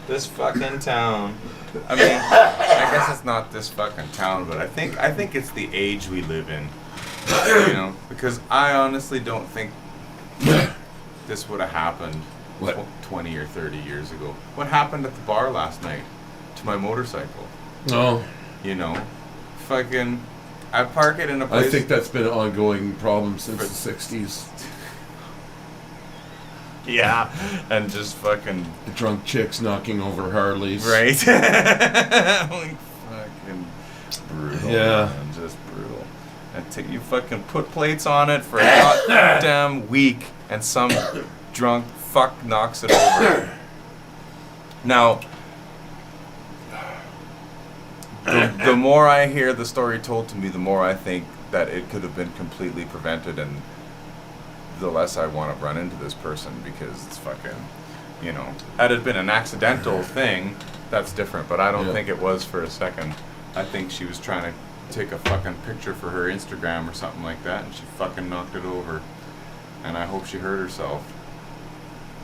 This fucking town. I mean, I guess it's not this fucking town, but I think it's the age we live in. Because I honestly don't think this would have happened 20 or 30 years ago. What happened at the bar last night to my motorcycle? No. Fucking, I park it in a place. I think that's been an ongoing problem since the 60s. Yeah, and just fucking Drunk chicks knocking over Harleys. right. Like fucking brutal. Yeah. Man, just brutal. And you fucking put plates on it for a goddamn week, and some drunk fuck knocks it over. Now, the more I hear the story told to me, the more I think that it could have been completely prevented, and the less I want to run into this person, because it's fucking, had it been an accidental thing, that's different, but I don't think it was for a second. I think she was trying to take a fucking picture for her Instagram or something like that, and she fucking knocked it over. And I hope she hurt herself.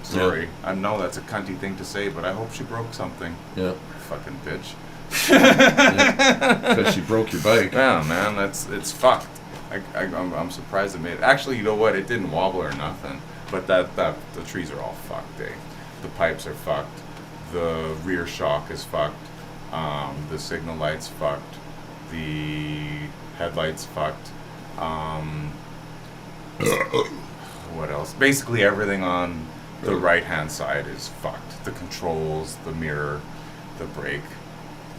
Sorry. I know that's a cunty thing to say, but I hope she broke something. Yeah. Fucking bitch. Because she broke your bike. Yeah, man, it's fucked. I'm surprised it made it. Actually, you know what? It didn't wobble or nothing. But the trees are all fucked. The pipes are fucked. The rear shock is fucked. The signal light's fucked. The headlights fucked. What else? Basically everything on the right hand side is fucked. The controls, the mirror, the brake,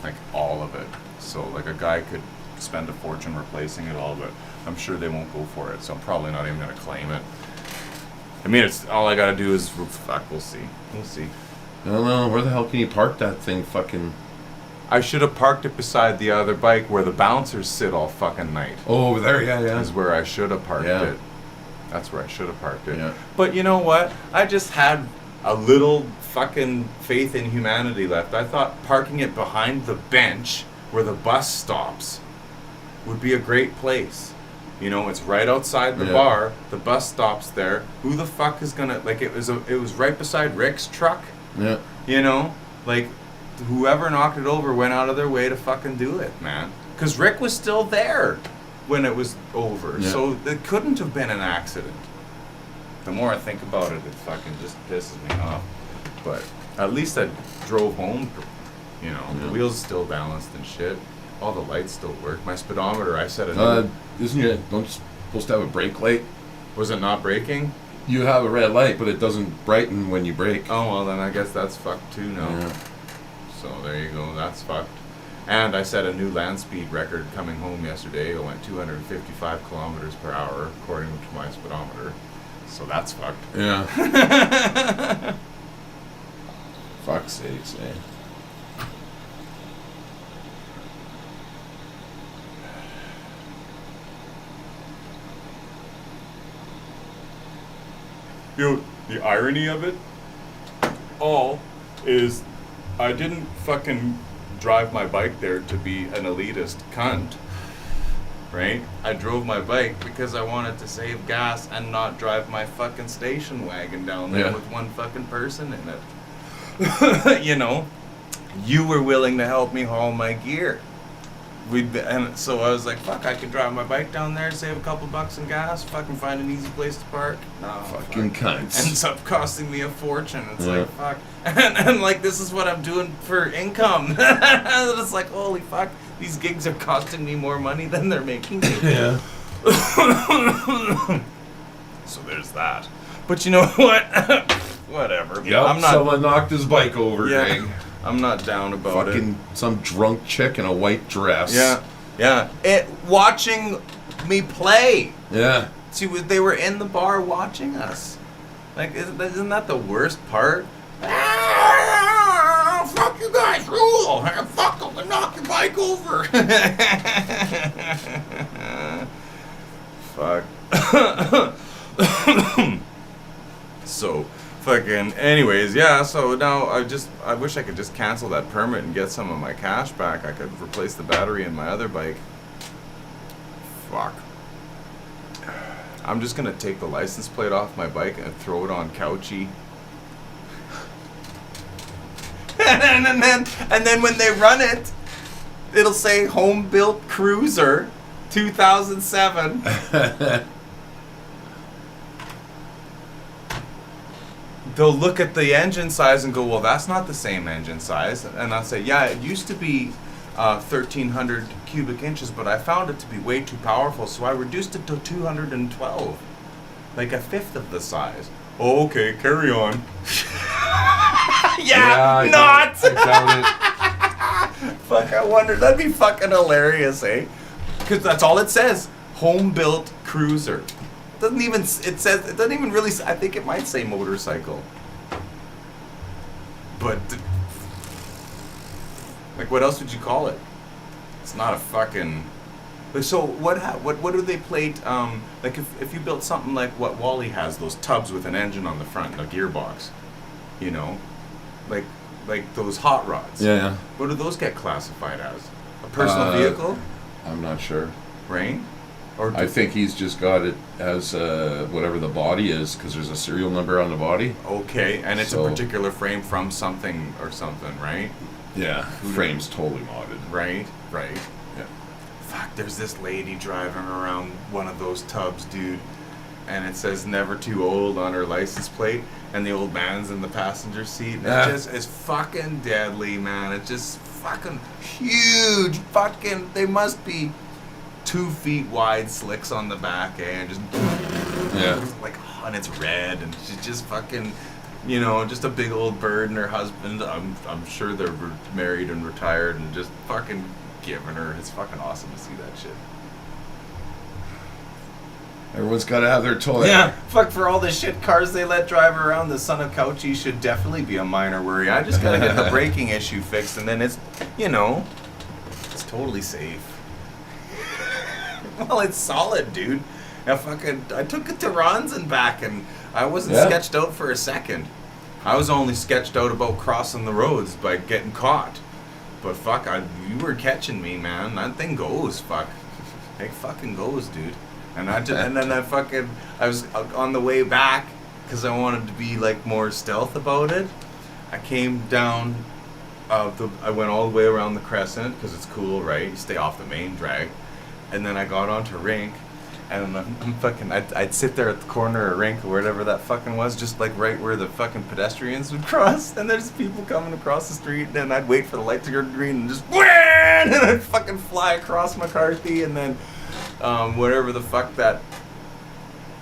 like all of it. So like a guy could spend a fortune replacing it all, but I'm sure they won't go for it, so I'm probably not even gonna claim it. I mean, it's all I gotta do is fuck. We'll see. I don't know, where the hell can you park that thing fucking I should have parked it beside the other bike where the bouncers sit all fucking night. Oh, over there, yeah. Is where I should have parked Yeah. it. That's where I should have parked it. Yeah. But you know what? I just had a little fucking faith in humanity left. I thought parking it behind the bench where the bus stops would be a great place. You know, it's right outside the bar. The bus stops there. Who the fuck is gonna like? It was right beside Rick's truck. Yeah. You know, like whoever knocked it over went out of their way to fucking do it, man. Because Rick was still there when it was over, so it couldn't have been an accident. The more I think about it, it fucking just pisses me off. But at least I drove home. You know, the wheels still balanced and shit. All the lights still work. My speedometer, I set a Isn't you supposed to have a brake light? Was it not braking? You have a red light, but it doesn't brighten when you brake. Oh, well, then I guess that's fucked too now. Yeah. So there you go, that's fucked. And I set a new land speed record coming home yesterday. I went 255 kilometers per hour, according to my speedometer. So that's fucked. Yeah. Fuck's sakes, eh? You know, the irony of it all is I didn't fucking drive my bike there to be an elitist cunt, right? I drove my bike because I wanted to save gas and not drive my fucking station wagon down there with one fucking person in it. You know, you were willing to help me haul my gear. And so I was like, fuck, I could drive my bike down there, save a couple bucks in gas, fucking find an easy place to park. No, fucking cunts. Ends up costing me a fortune. It's like, fuck. And like, this is what I'm doing for income. It's like, holy fuck, these gigs are costing me more money than they're making me. Yeah. So there's that. But you know what? Whatever. Yep, I'm not, someone knocked his bike over, gang. I'm not down about it. Fucking some drunk chick in a white dress. Yeah. Watching me play. Yeah. They were in the bar watching us. Like, isn't that the worst part? Ah, fuck you guys, rule. Fuck them and knock your bike over. Fuck. So, fucking, anyways, yeah, so now I wish I could just cancel that permit and get some of my cash back. I could replace the battery in my other bike. Fuck. I'm just gonna take the license plate off my bike and throw it on Couchy. and then when they run it, it'll say home built cruiser 2007. They'll look at the engine size and go, well, that's not the same engine size. And I'll say, yeah, it used to be 1,300 cubic inches, but I found it to be way too powerful, so I reduced it to 212. Like a fifth of the size. Oh, okay, carry on. I doubt it. Fuck, I wonder. That'd be fucking hilarious, eh? Because that's all it says. Home-built cruiser. It doesn't even really, I think it might say motorcycle. But, like, what else would you call it? It's not a fucking, so what do they plate, like if you built something like what Wally has, those tubs with an engine on the front, a gearbox, you know, like those hot rods. Yeah. What do those get classified as? A personal vehicle? I'm not sure. Right? Or I think he's just got it as whatever the body is, because there's a serial number on the body. Okay, and it's a particular frame from something or something, right? Yeah, frame's totally modded. Right. Yeah. Fuck, there's this lady driving around one of those tubs, dude, and it says never too old on her license plate, and the old man's in the passenger seat, and it just is fucking deadly, man. It's just fucking huge, fucking, they must be 2 feet wide slicks on the back, and just like, and it's red, and she's just fucking, you know, just a big old bird, and her husband, I'm sure they're married and retired, and just fucking giving her. It's fucking awesome to see that shit. Everyone's got to have their toy. Yeah, fuck, for all the shit cars they let drive around, the son of Couchy should definitely be a minor worry. I just gotta get the braking issue fixed, and then it's, it's totally safe. Well, it's solid, dude. I took it to Ron's and back, and I wasn't sketched out for a second. I was only sketched out about crossing the roads by getting caught. But fuck, you were catching me, man. That thing goes, fuck. It fucking goes, dude. And I was on the way back because I wanted to be like more stealth about it. I came down, I went all the way around the crescent because it's cool, right? You stay off the main drag. And then I got onto Rink, and I'd sit there at the corner of Rink or whatever that fucking was, just like right where the fucking pedestrians would cross. And there's people coming across the street, and then I'd wait for the light to go green and just and I'd fucking fly across McCarthy, and then whatever the fuck that.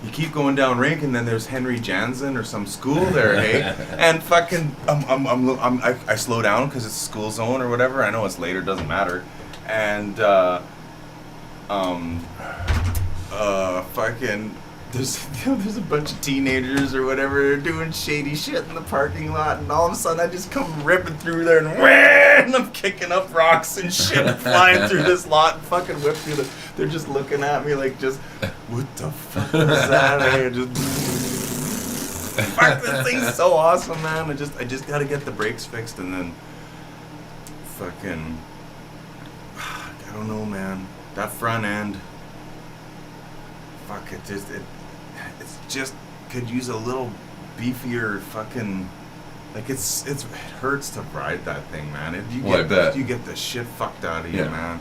You keep going down Rink, and then there's Henry Jansen or some school there, hey? And fucking, I slow down because it's school zone or whatever. I know it's later, doesn't matter. And fucking, there's a bunch of teenagers or whatever, they're doing shady shit in the parking lot, and all of a sudden I just come ripping through there, and I'm kicking up rocks and shit, flying through this lot, and fucking whip through they're just looking at me like, just, what the fuck was that? And just, fuck, this thing's so awesome, man. I just gotta get the brakes fixed, and then fucking, I don't know, man. That front end, fuck, it's just could use a little beefier fucking, like it hurts to ride that thing, man. I bet. You get the shit fucked out of you, man.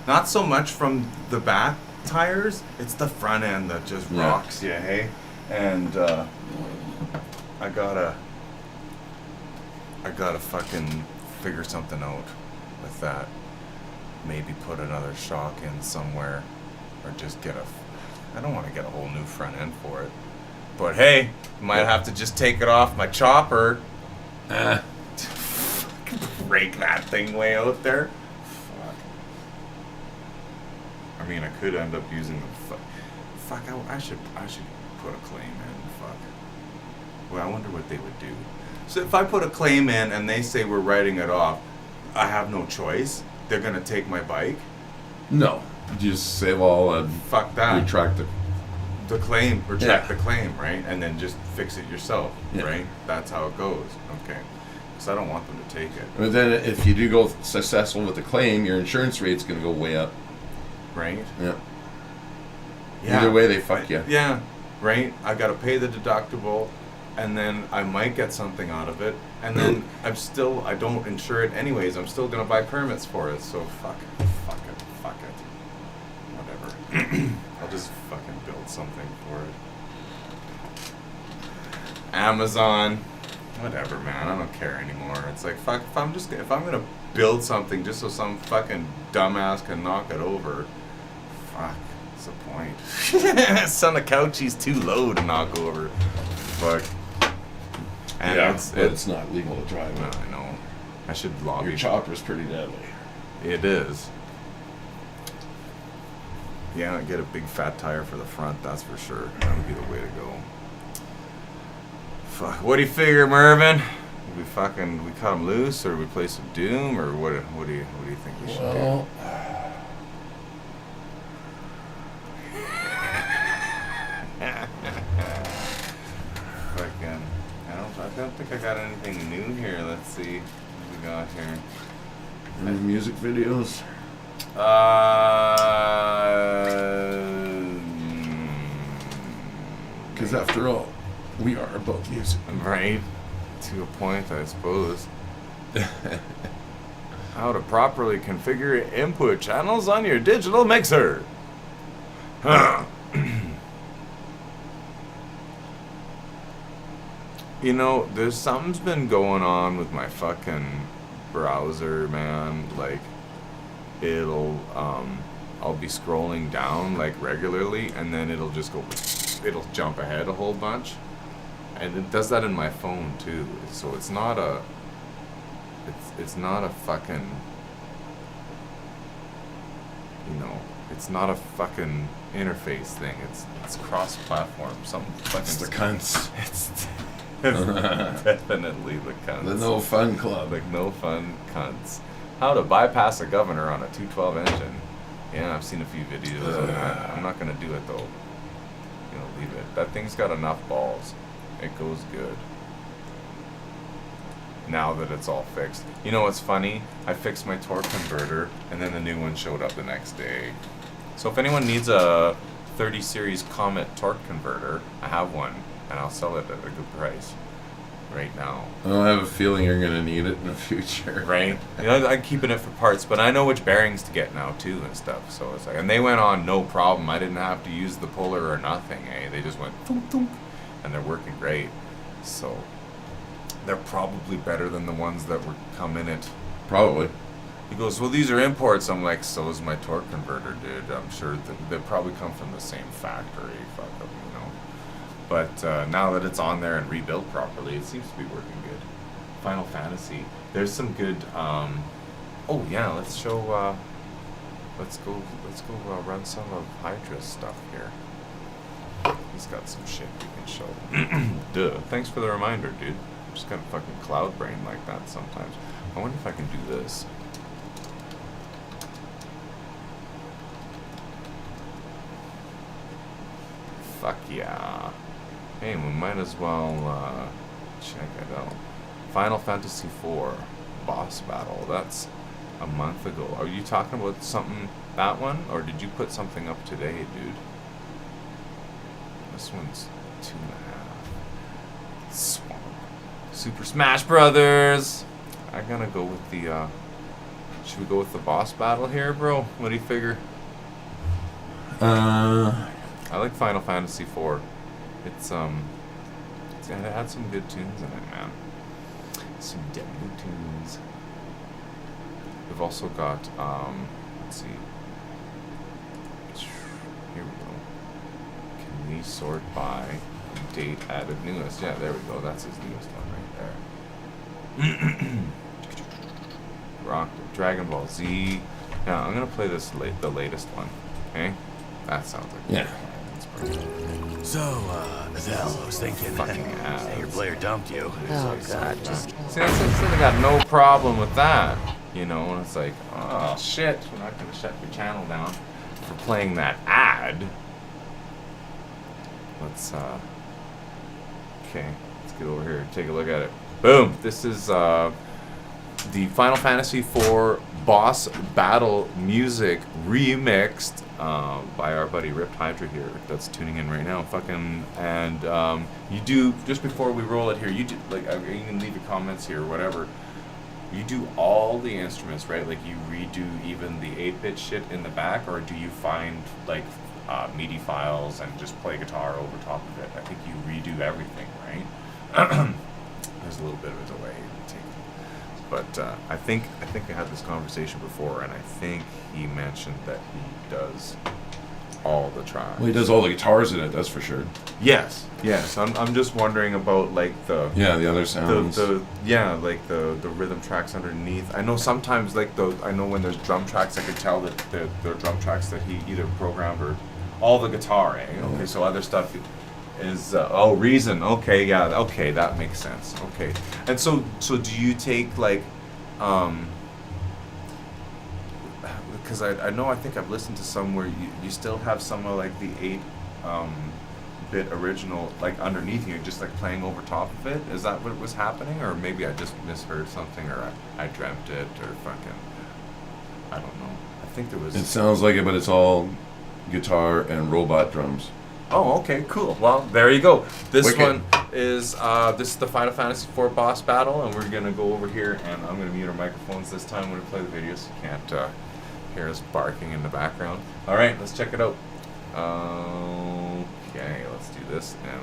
Not so much from the back tires, it's the front end that just rocks you, hey? And I gotta fucking figure something out with that. Maybe put another shock in somewhere, or just I don't want to get a whole new front end for it. But hey, might have to just take it off my chopper. Break that thing way out there. Fuck. I mean, I could end up using the fuck. I should put a claim in. Fuck. Well, I wonder what they would do. So if I put a claim in and they say we're writing it off, I have no choice. They're gonna take my bike. No, you just save all and fuck that. Retract the claim, retract the claim, right? And then just fix it yourself, right? That's how it goes. Okay. Because I don't want them to take it. But then if you do go successful with the claim, your insurance rate's going to go way up. Right? Yeah. Either way, they fuck you. Yeah. Right? I got to pay the deductible, and then I might get something out of it, and then I don't insure it anyways. I'm still going to buy permits for it, so fuck it. Whatever. I'll just fucking build something for it. Amazon. Whatever, man. I don't care anymore. It's like, fuck, if I'm gonna build something just so some fucking dumbass can knock it over, fuck, what's the point? Son of Couchy's too low to knock over. Fuck. And it's not legal to drive. No, I know. I should lobby. Your chopper's pretty deadly. It is. Yeah, get a big fat tire for the front, that's for sure. That would be the way to go. Fuck. What do you figure, Mervin? We cut him loose, or we play some Doom, or what do you think we should do? Fucking, I don't think I got anything new here. Let's see what we got here. Any music videos? Because after all, we are about music. Right? To a point, I suppose. How to properly configure input channels on your digital mixer. Huh. You know, there's something's been going on with my fucking browser, man. Like, I'll be scrolling down like regularly, and then it'll jump ahead a whole bunch, and it does that in my phone too. So it's not a fucking, It's not a fucking interface thing. It's cross-platform. Something fucking. It's the cunts. It's definitely the cunts. The no fun club. Like no fun cunts. How to bypass a governor on a 212 engine. Yeah, I've seen a few videos of that. I'm not gonna do it though. Leave it. That thing's got enough balls. It goes good. Now that it's all fixed. You know what's funny? I fixed my torque converter and then the new one showed up the next day. So if anyone needs a 30 series Comet torque converter, I have one and I'll sell it at a good price right now. I have a feeling you're going to need it in the future. Right? I'm keeping it for parts, but I know which bearings to get now too and stuff. So it's like, and they went on no problem. I didn't have to use the puller or nothing. They just went thunk, thunk, and they're working great. So they're probably better than the ones that were come in it. Probably. He goes, well, these are imports. I'm like, so is my torque converter, dude. I'm sure they probably come from the same factory. Fuck them, But now that it's on there and rebuilt properly, it seems to be working good. Final Fantasy. There's some good. Oh yeah, let's show. Let's go run some of Hydra's stuff here. He's got some shit we can show. Duh. Thanks for the reminder, dude. I'm just kind of fucking cloud brain like that sometimes. I wonder if I can do this. Fuck yeah. Hey, we might as well check it out. Final Fantasy IV boss battle. That's a month ago. Are you talking about something, that one? Or did you put something up today, dude? This one's 2.5. Swamp. Super Smash Brothers! I'm gonna go with the, should we go with the boss battle here, bro? What do you figure? I like Final Fantasy IV. It's it had some good tunes in it, man. Some demo tunes. We've also got let's see. Here we go. Can we sort by date added newest? Yeah, there we go. That's his newest one right there. Rock Dragon Ball Z. Yeah, I'm gonna play this the latest one. Okay, that sounds like yeah. So, Adele, I was thinking, your player dumped you. Oh, God, just... See, I got no problem with that. And it's like, oh, shit, we're not going to shut your channel down for playing that ad. Let's get over here and take a look at it. Boom! This is, the Final Fantasy IV boss battle music remixed by our buddy Ripped Hydra here that's tuning in right now. And you do, just before we roll it here, you do, like, you can leave your comments here or whatever. You do all the instruments, right? Like you redo even the 8-bit shit in the back, or do you find like MIDI files and just play guitar over top of it? I think you redo everything, right? There's a little bit of a delay. But I think I had this conversation before, and I think he mentioned that he does all the tracks. Well, he does all the guitars in it, that's for sure. Yes. I'm just wondering about like the other sounds. Like the rhythm tracks underneath. I know sometimes like I know when there's drum tracks, I could tell that they're drum tracks that he either programmed or all the guitar. Okay, so other stuff is Reason. Okay, yeah, okay, that makes sense. Okay, and so do you take like because I know I think I've listened to some where you still have some of like the 8-bit original like underneath you, just like playing over top of it. Is that what was happening, or maybe I just misheard something, or I dreamt it, or fucking I don't know. I think there was. It sounds like it, but it's all guitar and robot drums. Oh, okay, cool. Well, there you go. This Wicked. one is this is the Final Fantasy IV boss battle, and we're gonna go over here, and I'm gonna mute our microphones this time when we play the video, so you can't hear us barking in the background. All right, let's check it out. Okay, let's do this and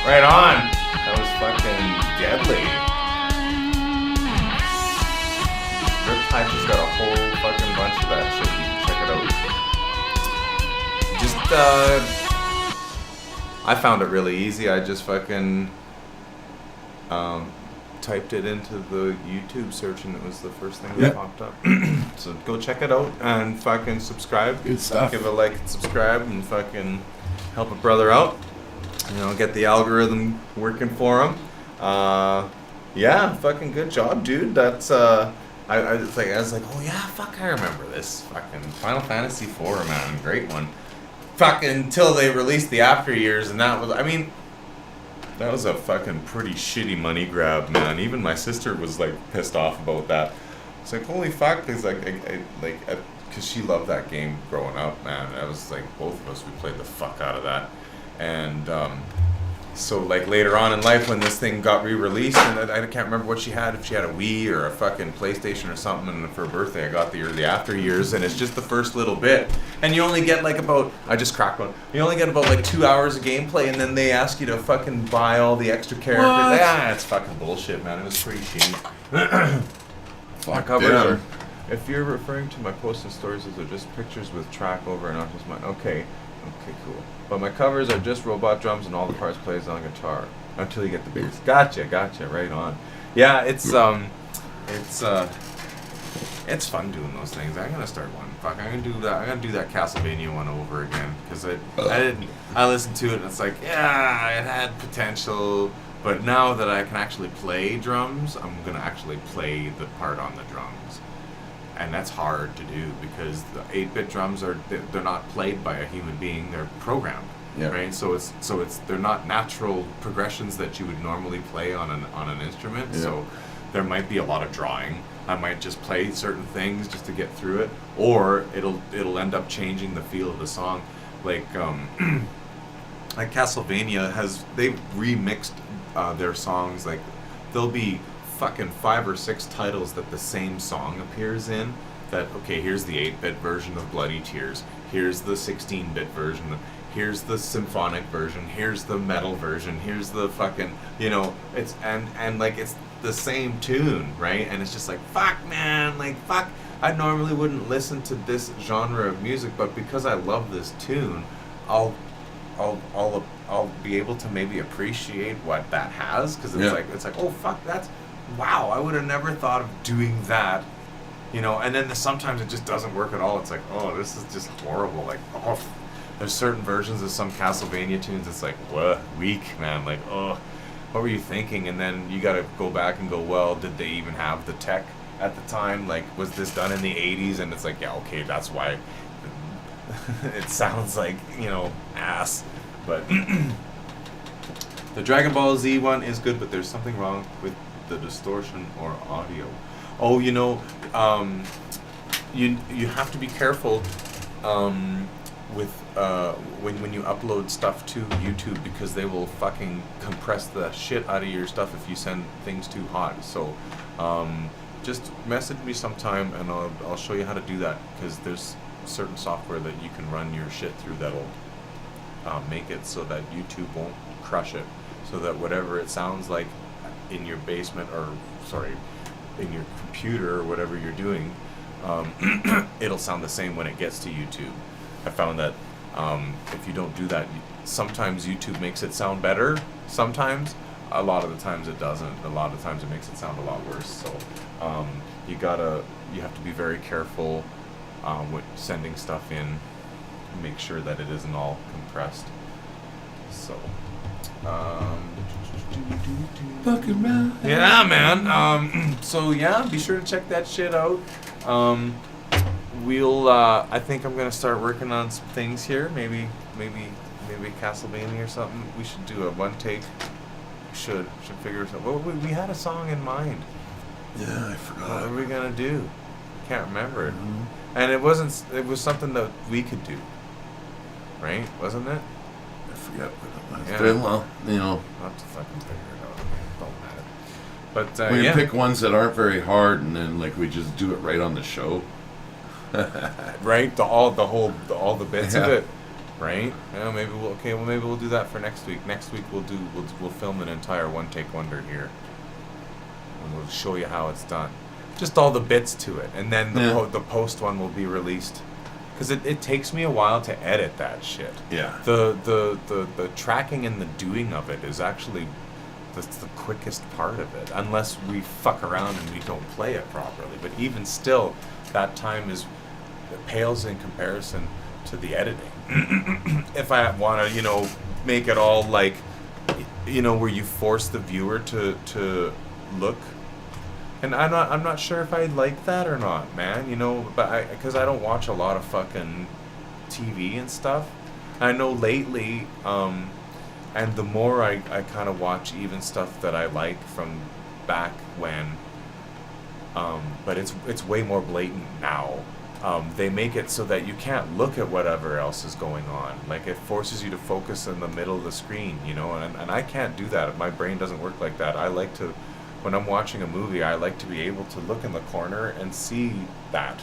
Right on. That was fucking deadly. Riptide just got a whole fucking bunch of that shit. You can check it out. Just, I found it really easy. I just fucking typed it into the YouTube search and it was the first thing that popped up. So go check it out and fucking subscribe. Good stuff. Give a like and subscribe and fucking help a brother out. You know, get the algorithm working for him. Yeah, fucking good job, dude. That's I was like, oh yeah, fuck, I remember this fucking Final Fantasy IV, man, great one. Fucking until they released the after years, and that was, I mean, that was a fucking pretty shitty money grab, man. Even my sister was like pissed off about that. It's like, holy fuck, because because she loved that game growing up, man. I was like, both of us, we played the fuck out of that. And so like later on in life when this thing got re-released, and I can't remember what she had, if she had a Wii or a fucking PlayStation or something, and for her birthday I got the after years, and it's just the first little bit, and you only get like about, I just cracked one, you only get about like 2 hours of gameplay, and then they ask you to fucking buy all the extra characters. Yeah, it's fucking bullshit, man. It was pretty shitty. My covers are, if you're referring to my posts and stories, those are just pictures with track over and not just mine. Okay, cool. But my covers are just robot drums and all the parts plays on guitar until you get the bass. Gotcha, right on. Yeah, it's fun doing those things. I'm gonna start one. Fuck, I'm gonna do that Castlevania one over again because I listened to it and it's like, yeah, it had potential, but now that I can actually play drums, I'm gonna actually play the part on the drums. And that's hard to do because the 8-bit drums they're not played by a human being, they're programmed, right? So they're not natural progressions that you would normally play on an instrument. Yeah. So there might be a lot of drawing. I might just play certain things just to get through it, or it'll end up changing the feel of the song. Like like Castlevania they've remixed their songs. Like there'll be fucking 5 or 6 titles that the same song appears in. That, okay, here's the 8-bit version of Bloody Tears, here's the 16-bit version, here's the symphonic version, here's the metal version, here's the fucking, you know, it's and like it's the same tune, right? And it's just like, fuck, man, like fuck, I normally wouldn't listen to this genre of music, but because I love this tune, I'll be able to maybe appreciate what that has, because it's like, oh fuck, that's, wow, I would have never thought of doing that, you know. And then sometimes it just doesn't work at all. It's like, oh, this is just horrible. Like, oh, there's certain versions of some Castlevania tunes. It's like, what, weak, man. Like, oh, what were you thinking? And then you got to go back and go, well, did they even have the tech at the time? Like, was this done in the 80s? And it's like, yeah, okay, that's why it sounds like, you know, ass. But the Dragon Ball Z one is good, but there's something wrong with the distortion or audio. Oh, you know, you have to be careful with when you upload stuff to YouTube, because they will fucking compress the shit out of your stuff if you send things too hot. So just message me sometime and I'll show you how to do that, because there's certain software that you can run your shit through that'll make it so that YouTube won't crush it, so that whatever it sounds like in your basement, or sorry, in your computer or whatever you're doing, it'll sound the same when it gets to YouTube. I found that if you don't do that, sometimes YouTube makes it sound better, sometimes, a lot of the times it doesn't. A lot of the times it makes it sound a lot worse. So you have to be very careful with sending stuff in, make sure that it isn't all compressed. So Fucking right. yeah, man. So yeah, be sure to check that shit out. I think I'm gonna start working on some things here. Maybe Castlevania or something. We should do a one take. Should figure something. Well, we had a song in mind. Yeah, I forgot. What are we gonna do? Can't remember it. Mm-hmm. And it was something that we could do. Right? Wasn't it? I forget what it was. Yeah. Well, you know. I'll have to fucking figure it out. Don't matter. But we yeah. pick ones that aren't very hard, and then like we just do it right on the show. Right? All the bits of it. right? Yeah, maybe we'll do that for next week. Next week we'll film an entire one take wonder here, and we'll show you how it's done, just all the bits to it, and then the post one will be released, because it takes me a while to edit that shit. Yeah. The tracking and the doing of it is actually that's the quickest part of it, unless we fuck around and we don't play it properly. But even still, that time pales in comparison to the editing. If I want to, make it all like, where you force the viewer to look, and I'm not sure if I like that or not, man. But because I don't watch a lot of fucking TV and stuff. I know lately, and the more I kind of watch even stuff that I like from back when, but it's way more blatant now. They make it so that you can't look at whatever else is going on. Like, it forces you to focus in the middle of the screen, and I can't do that. My brain doesn't work like that. I like to, when I'm watching a movie, I like to be able to look in the corner and see that.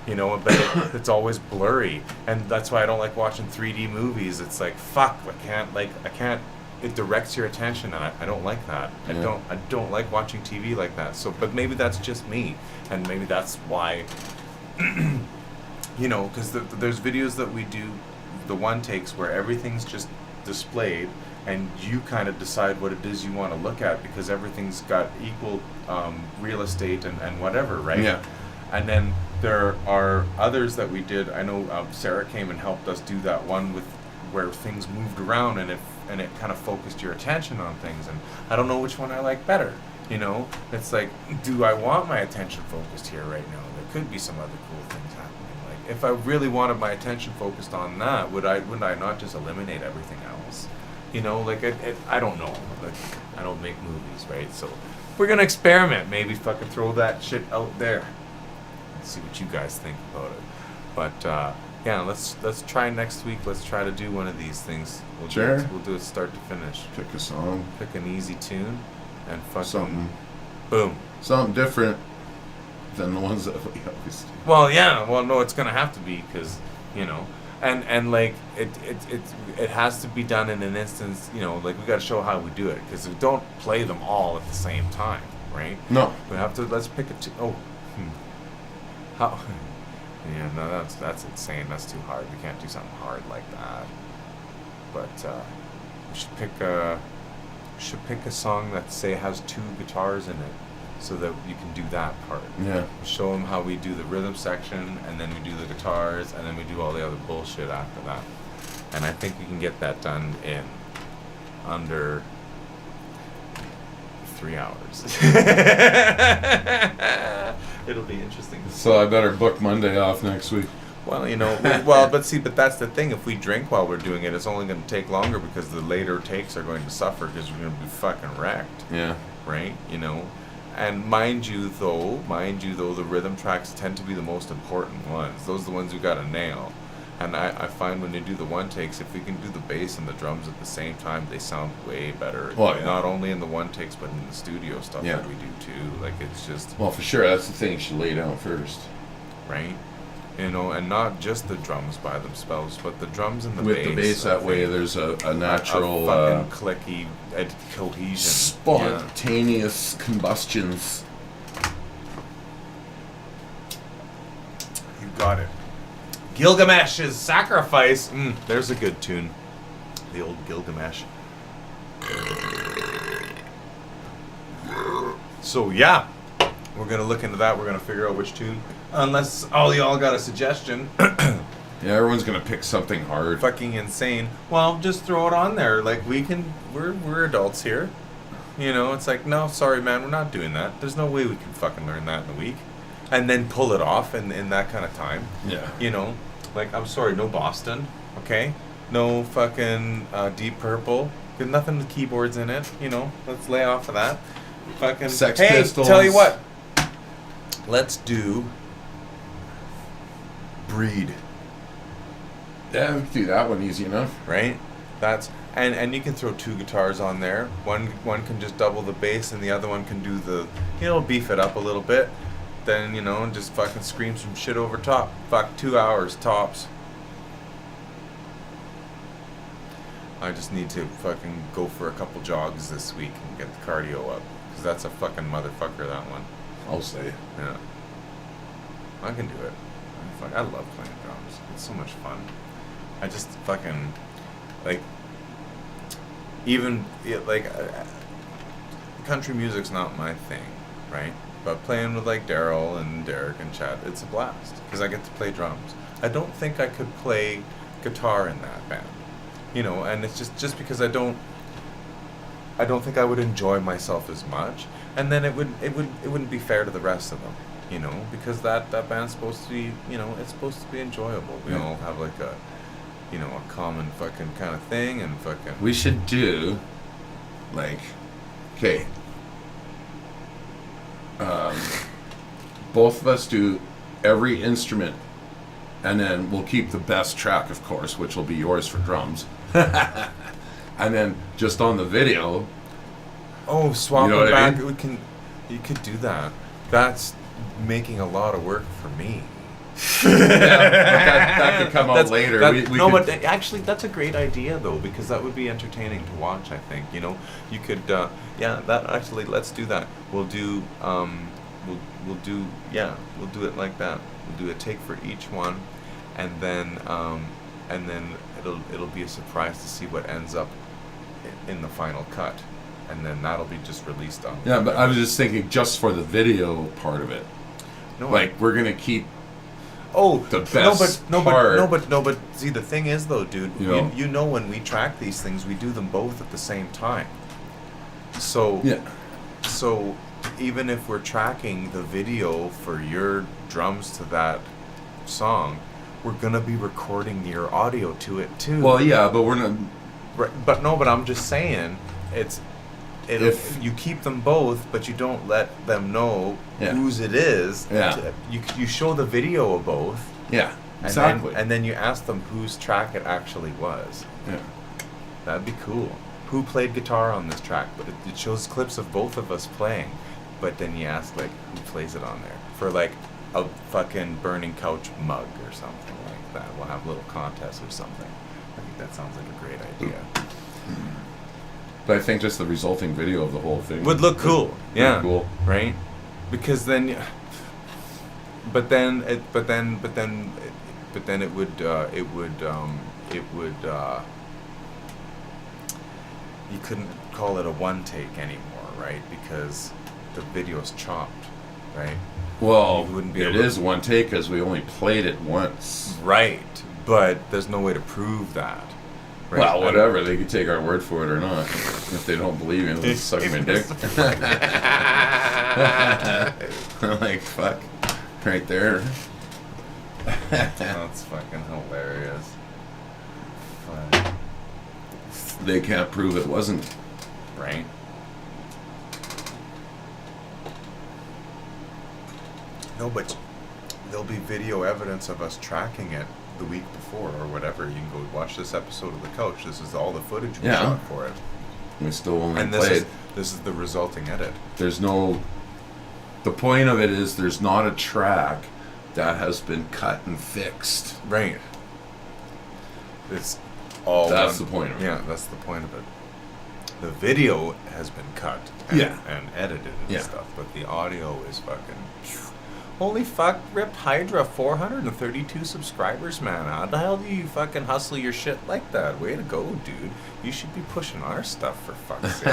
But it's always blurry, and that's why I don't like watching 3D movies. It's like, fuck, I can't. It directs your attention, and I don't like that. Yeah. I don't like watching TV like that. So, but maybe that's just me, and maybe that's why. Because there's videos that we do, the one takes where everything's just displayed, and you kind of decide what it is you want to look at, because everything's got equal real estate and whatever, right? Yeah. And then there are others that we did. I know Sarah came and helped us do that one with where things moved around, and it kind of focused your attention on things. And I don't know which one I like better. It's like, do I want my attention focused here right now? There could be some other cool things happening. Like, if I really wanted my attention focused on that, wouldn't I not just eliminate everything else? I don't know. Like, I don't make movies, right? So if we're gonna experiment, maybe fucking throw that shit out there. See what you guys think about it. But yeah, let's try next week. Let's try to do one of these things. Sure. We'll do it start to finish. Pick a song. Pick an easy tune, and fucking Something. boom. Something different than the ones that we always do. Well, yeah. Well, no, it's gonna have to be, because and like it has to be done in an instance. Like, we got to show how we do it, because we don't play them all at the same time, right? No. We have to. Let's pick a How? Yeah, no, that's insane. That's too hard. We can't do something hard like that. But we should pick a song that, say, has 2 guitars in it, so that you can do that part. Yeah. Show them how we do the rhythm section, and then we do the guitars, and then we do all the other bullshit after that. And I think we can get that done in under 3 hours. It'll be interesting. So I better book Monday off next week. Well, but that's the thing. If we drink while we're doing it, it's only going to take longer, because the later takes are going to suffer, because we're going to be fucking wrecked. Yeah. Right? And mind you though, the rhythm tracks tend to be the most important ones. Those are the ones you got to nail. And I find when you do the one takes, if we can do the bass and the drums at the same time, they sound way better. Well, yeah. Not only in the one takes, but in the studio stuff that we do too. Like, it's just... Well, for sure, that's the thing you should lay down first. Right? And not just the drums by themselves, but the drums and the With bass. the bass, that way there's a natural... A fucking clicky cohesion. Spontaneous combustions. You got it. Gilgamesh's Sacrifice. There's a good tune. The old Gilgamesh. So yeah, we're gonna look into that. We're gonna figure out which tune. Unless all y'all got a suggestion. Yeah, everyone's gonna pick something hard. Fucking insane. Well, just throw it on there. Like, we're adults here. It's like, no, sorry man, we're not doing that. There's no way we can fucking learn that in a week. And then pull it off in that kind of time. Yeah. Like, I'm sorry, no Boston, okay? No fucking Deep Purple. Got nothing with keyboards in it, Let's lay off of that. Fucking Sex hey, Pistols. Tell you what. Let's do Breed. Yeah, we can do that one easy enough. Right? That's and you can throw 2 guitars on there. One can just double the bass, and the other one can do the beef it up a little bit. Then and just fucking scream some shit over top. Fuck, 2 hours tops. I just need to fucking go for a couple jogs this week and get the cardio up. Because that's a fucking motherfucker, that one. I'll say. Yeah. I can do it. I love playing drums. It's so much fun. I just fucking, like, even, country music's not my thing, right? But playing with, like, Daryl and Derek and Chad, it's a blast. Because I get to play drums. I don't think I could play guitar in that band. You know, and it's just because I don't think I would enjoy myself as much, and then it wouldn't be fair to the rest of them, you know, because that band's supposed to be, you know, it's supposed to be enjoyable. We all have like a, you know, a common fucking kind of thing, and fucking. We should do, like, okay. Both of us do every instrument, and then we'll keep the best track, of course, which will be yours for drums. And then just on the video. Oh, swap You know them what I back. mean? You could do that. That's making a lot of work for me. that could come out later. But actually, that's a great idea though, because that would be entertaining to watch. I think, you know, you could. That actually, let's do that. We'll do. We'll do it like that. We'll do a take for each one, and then it'll be a surprise to see what ends up in the final cut, and then that'll be just released on. Yeah, but I was just thinking, just for the video part of it. No, like, we're gonna keep. The best part. But see, the thing is though, dude, you know when we track these things, we do them both at the same time. So So even if we're tracking the video for your drums to that song, we're gonna be recording your audio to it too. Well, yeah, but we're not. Right, but I'm just saying, if you keep them both, but you don't let them know whose it is. Yeah. You show the video of both. Yeah. Exactly. And then you ask them whose track it actually was. Yeah. That'd be cool. Who played guitar on this track? But it shows clips of both of us playing. But then you ask, like, who plays it on there? For, like, a fucking Burning Couch mug or something like that. We'll have a little contest or something. I think that sounds like a great idea. But I think just the resulting video of the whole thing would look cool. Yeah. Cool. Right? Because then it would you couldn't call it a one take anymore, right? Because the video's chopped, right? Well, you wouldn't be it is one take because we only played it once. Right, but there's no way to prove that. Right? Well, whatever. They could take our word for it or not. If they don't believe me, they'll suck my dick. Like, fuck. Right there. That's fucking hilarious. But they can't prove it wasn't. Right? No, but there'll be video evidence of us tracking it the week before or whatever. You can go watch this episode of The Couch. This is all the footage we shot for it. We still only and played. This is the resulting edit. There's no... The point of it is there's not a track that has been cut and fixed. Right. It's all That's done. the point of it. Yeah, that's the point of it. The video has been cut and edited and stuff, but the audio is fucking... Holy fuck, Ripped Hydra, 432 subscribers, man. How the hell do you fucking hustle your shit like that? Way to go, dude. You should be pushing our stuff for fuck's sake.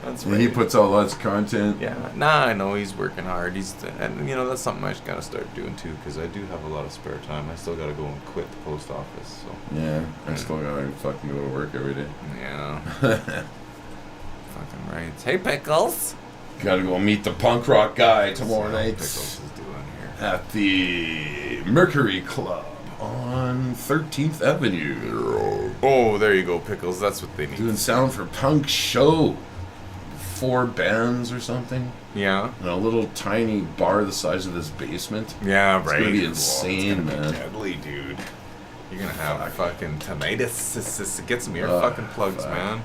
That's right. He puts out lots of content. Yeah, I know he's working hard. And you know, that's something I just gotta start doing too, because I do have a lot of spare time. I still gotta go and quit the post office, so. Yeah, I still gotta fucking go to work every day. Yeah. Fucking right. Hey, Pickles. Gotta go meet the punk rock guy tomorrow night Pickles is doing here at the Mercury Club on 13th Avenue. Oh, there you go, Pickles. That's what they need. Doing sound for punk show. 4 bands or something. Yeah. And a little tiny bar the size of this basement. Yeah, right. It's gonna be insane, it's gonna man. Be deadly, dude. You're gonna have fucking tomatoes. Get some ear fucking plugs, man.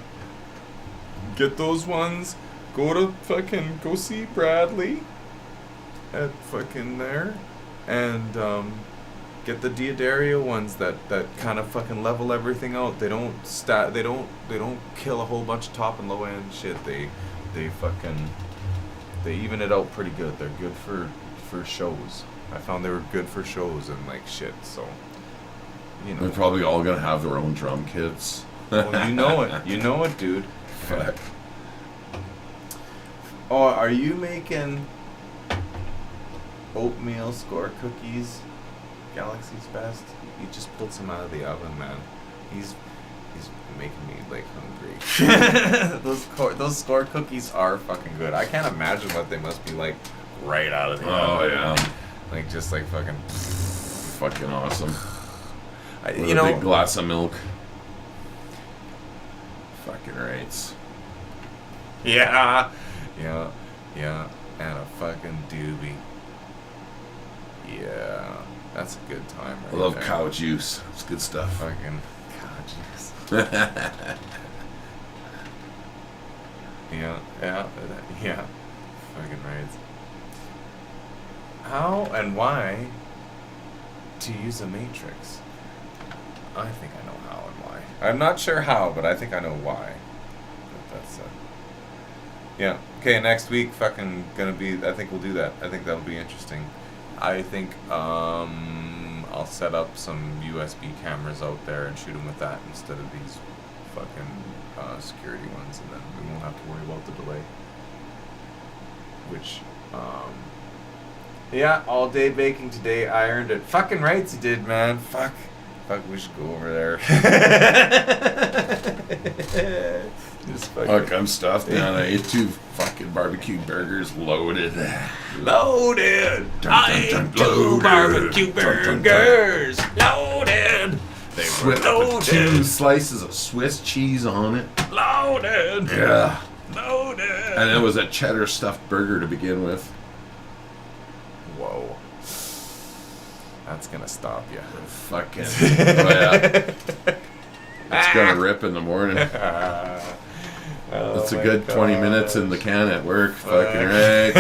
Get those ones. Go see Bradley at fucking there, and Get the Diodario ones that kind of fucking level everything out. They don't they don't kill a whole bunch of top and low end shit. They even it out pretty good. They're good for shows. I found they were good for shows and like shit. So you know, They're probably all gonna have their own drum kits. well, you know it, dude. Fuck. Oh, are you making oatmeal score cookies? Galaxy's Best. He just pulled some out of the oven, man. He's making me like hungry. Those score cookies are fucking good. I can't imagine what they must be like right out of the oven. Oh yeah. Like just like fucking awesome. With you a know, big glass of milk. Fucking rights. yeah, and a fucking doobie. Yeah, that's a good time. Right I love there. cow juice. It's good stuff. Fucking cow juice. Yeah. Fucking right. How and why to use a matrix? I think I know how and why. I'm not sure how, but I think I know why. But that's yeah. Okay, next week fucking gonna be, I think we'll do that. I think that'll be interesting. I think I'll set up some USB cameras out there and shoot them with that instead of these fucking security ones, and then we won't have to worry about the delay. Which yeah, all day baking today. I earned it. Fucking rights you did, man. Fuck, we should go over there. Just fucking Fuck, I'm stuffed, man. I ate 2 fucking barbecue burgers loaded. loaded. I ate 2 barbecue burgers. Loaded. They were loaded. 2 slices of Swiss cheese on it. Loaded. Yeah. Loaded. And it was a cheddar stuffed burger to begin with. Whoa. That's gonna stop you. Fucking. Oh, yeah. It's gonna rip in the morning. It's a good 20 minutes in the can at work. Fucking right.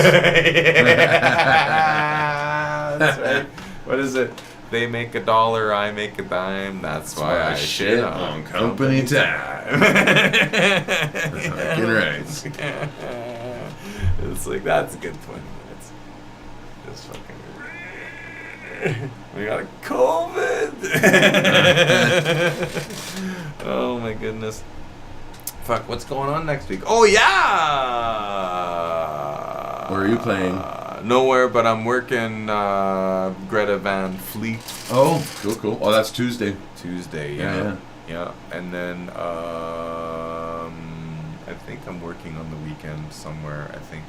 That's right. What is it? They make $1, I make a dime. That's why I shit on company time. Fucking right. It's like, that's a good 20 minutes. Just fucking. We got a COVID. Oh my goodness. Fuck, what's going on next week? Oh yeah. Where are you playing? Nowhere, but I'm working Greta Van Fleet. Oh, cool. Oh, that's Tuesday. Tuesday, Yeah. And then I think I'm working on the weekend somewhere. I think.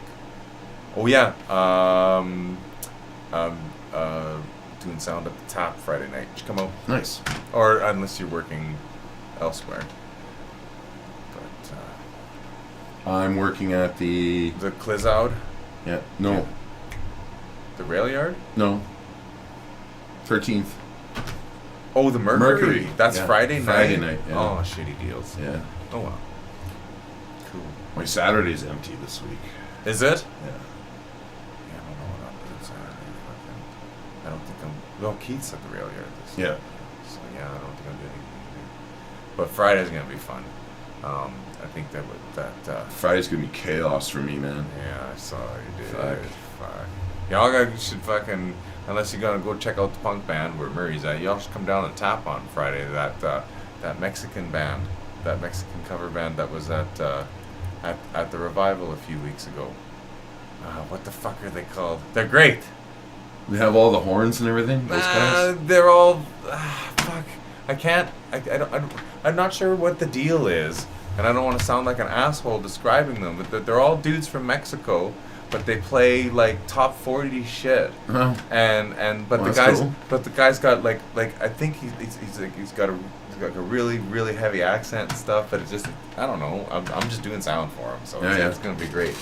Oh yeah. Doing sound at the Tap Friday night. You come out. Nice. Or unless you're working elsewhere. But I'm working at the. the Clizoud, Yeah. No. the rail yard. No. 13th. Oh, the Mercury. Mercury. That's Yeah. Friday night. Friday night, yeah. Oh, shitty deals. Yeah. Oh well. Cool. My Saturday's empty this week. Is it? Yeah. Yeah, I don't know what I'm doing Saturday. I don't think I'm. Well, Keith's at the rail yard this Yeah. So yeah, I don't think I'm doing anything either. But Friday's gonna be fun. I think that Friday's gonna be chaos for me, man. yeah, I saw you did. Fuck. Fuck. Y'all guys should fucking, unless you're gonna go check out the punk band where Murray's at, y'all should come down and tap on Friday. That Mexican band, that Mexican cover band that was at the Revival a few weeks ago. What the fuck are they called? They're great. They have all the horns and everything. Those guys. They're all fuck. I can't. I'm not sure what the deal is, and I don't want to sound like an asshole describing them. But they're all dudes from Mexico, but they play like top 40 shit. Oh. But Well, the that's guys, cool. but the guy's got like I think he's got a really really heavy accent and stuff. But it's just I don't know. I'm just doing sound for him, so it's gonna be great.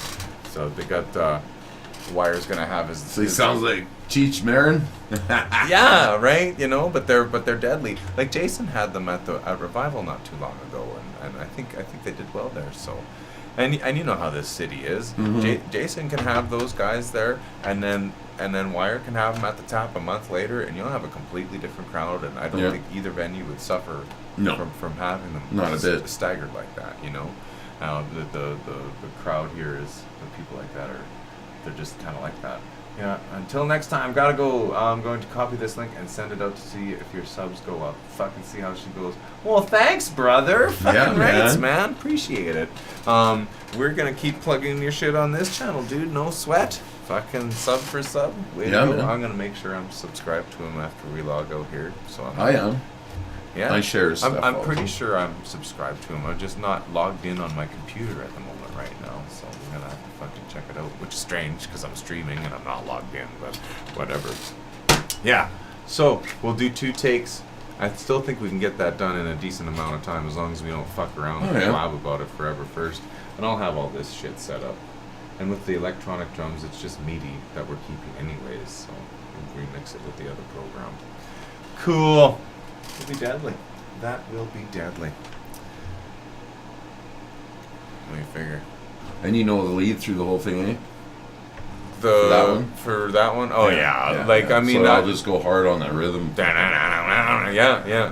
So they got. Wire's gonna have his. So he sounds like Cheech Marin. Yeah, right. You know, but they're deadly. Like Jason had them at Revival not too long ago, and I think they did well there. So, And you know how this city is. Jason can have those guys there, and then Wire can have them at the tap a month later, and you'll have a completely different crowd. And I don't think either venue would suffer from having them not a bit staggered like that. You know, the crowd here is the people like that they're just kind of like that. Yeah. Until next time, gotta go. I'm going to copy this link and send it out to see if your subs go up. Fucking see how she goes. Well, thanks, brother. Fucking rates, man. Appreciate it. We're gonna keep plugging your shit on this channel, dude. No sweat. Fucking sub for sub. Way to go. I'm gonna make sure I'm subscribed to him after we log out here. So I am. Yeah. I share his stuff. I'm pretty sure I'm subscribed to him. I'm just not logged in on my computer at the moment right now. So I'm gonna have to fucking check it out, which is strange because I'm streaming and I'm not logged in, but whatever. Yeah. So we'll do 2 takes. I still think we can get that done in a decent amount of time as long as we don't fuck around and blab about it forever first. And I'll have all this shit set up. And with the electronic drums, it's just MIDI that we're keeping anyways, so we'll remix it with the other program. Cool. It'll be deadly. That will be deadly. What do you figure? And you know the lead through the whole thing, eh? For that one? Oh yeah. I mean, so I'll just go hard on that rhythm. Yeah.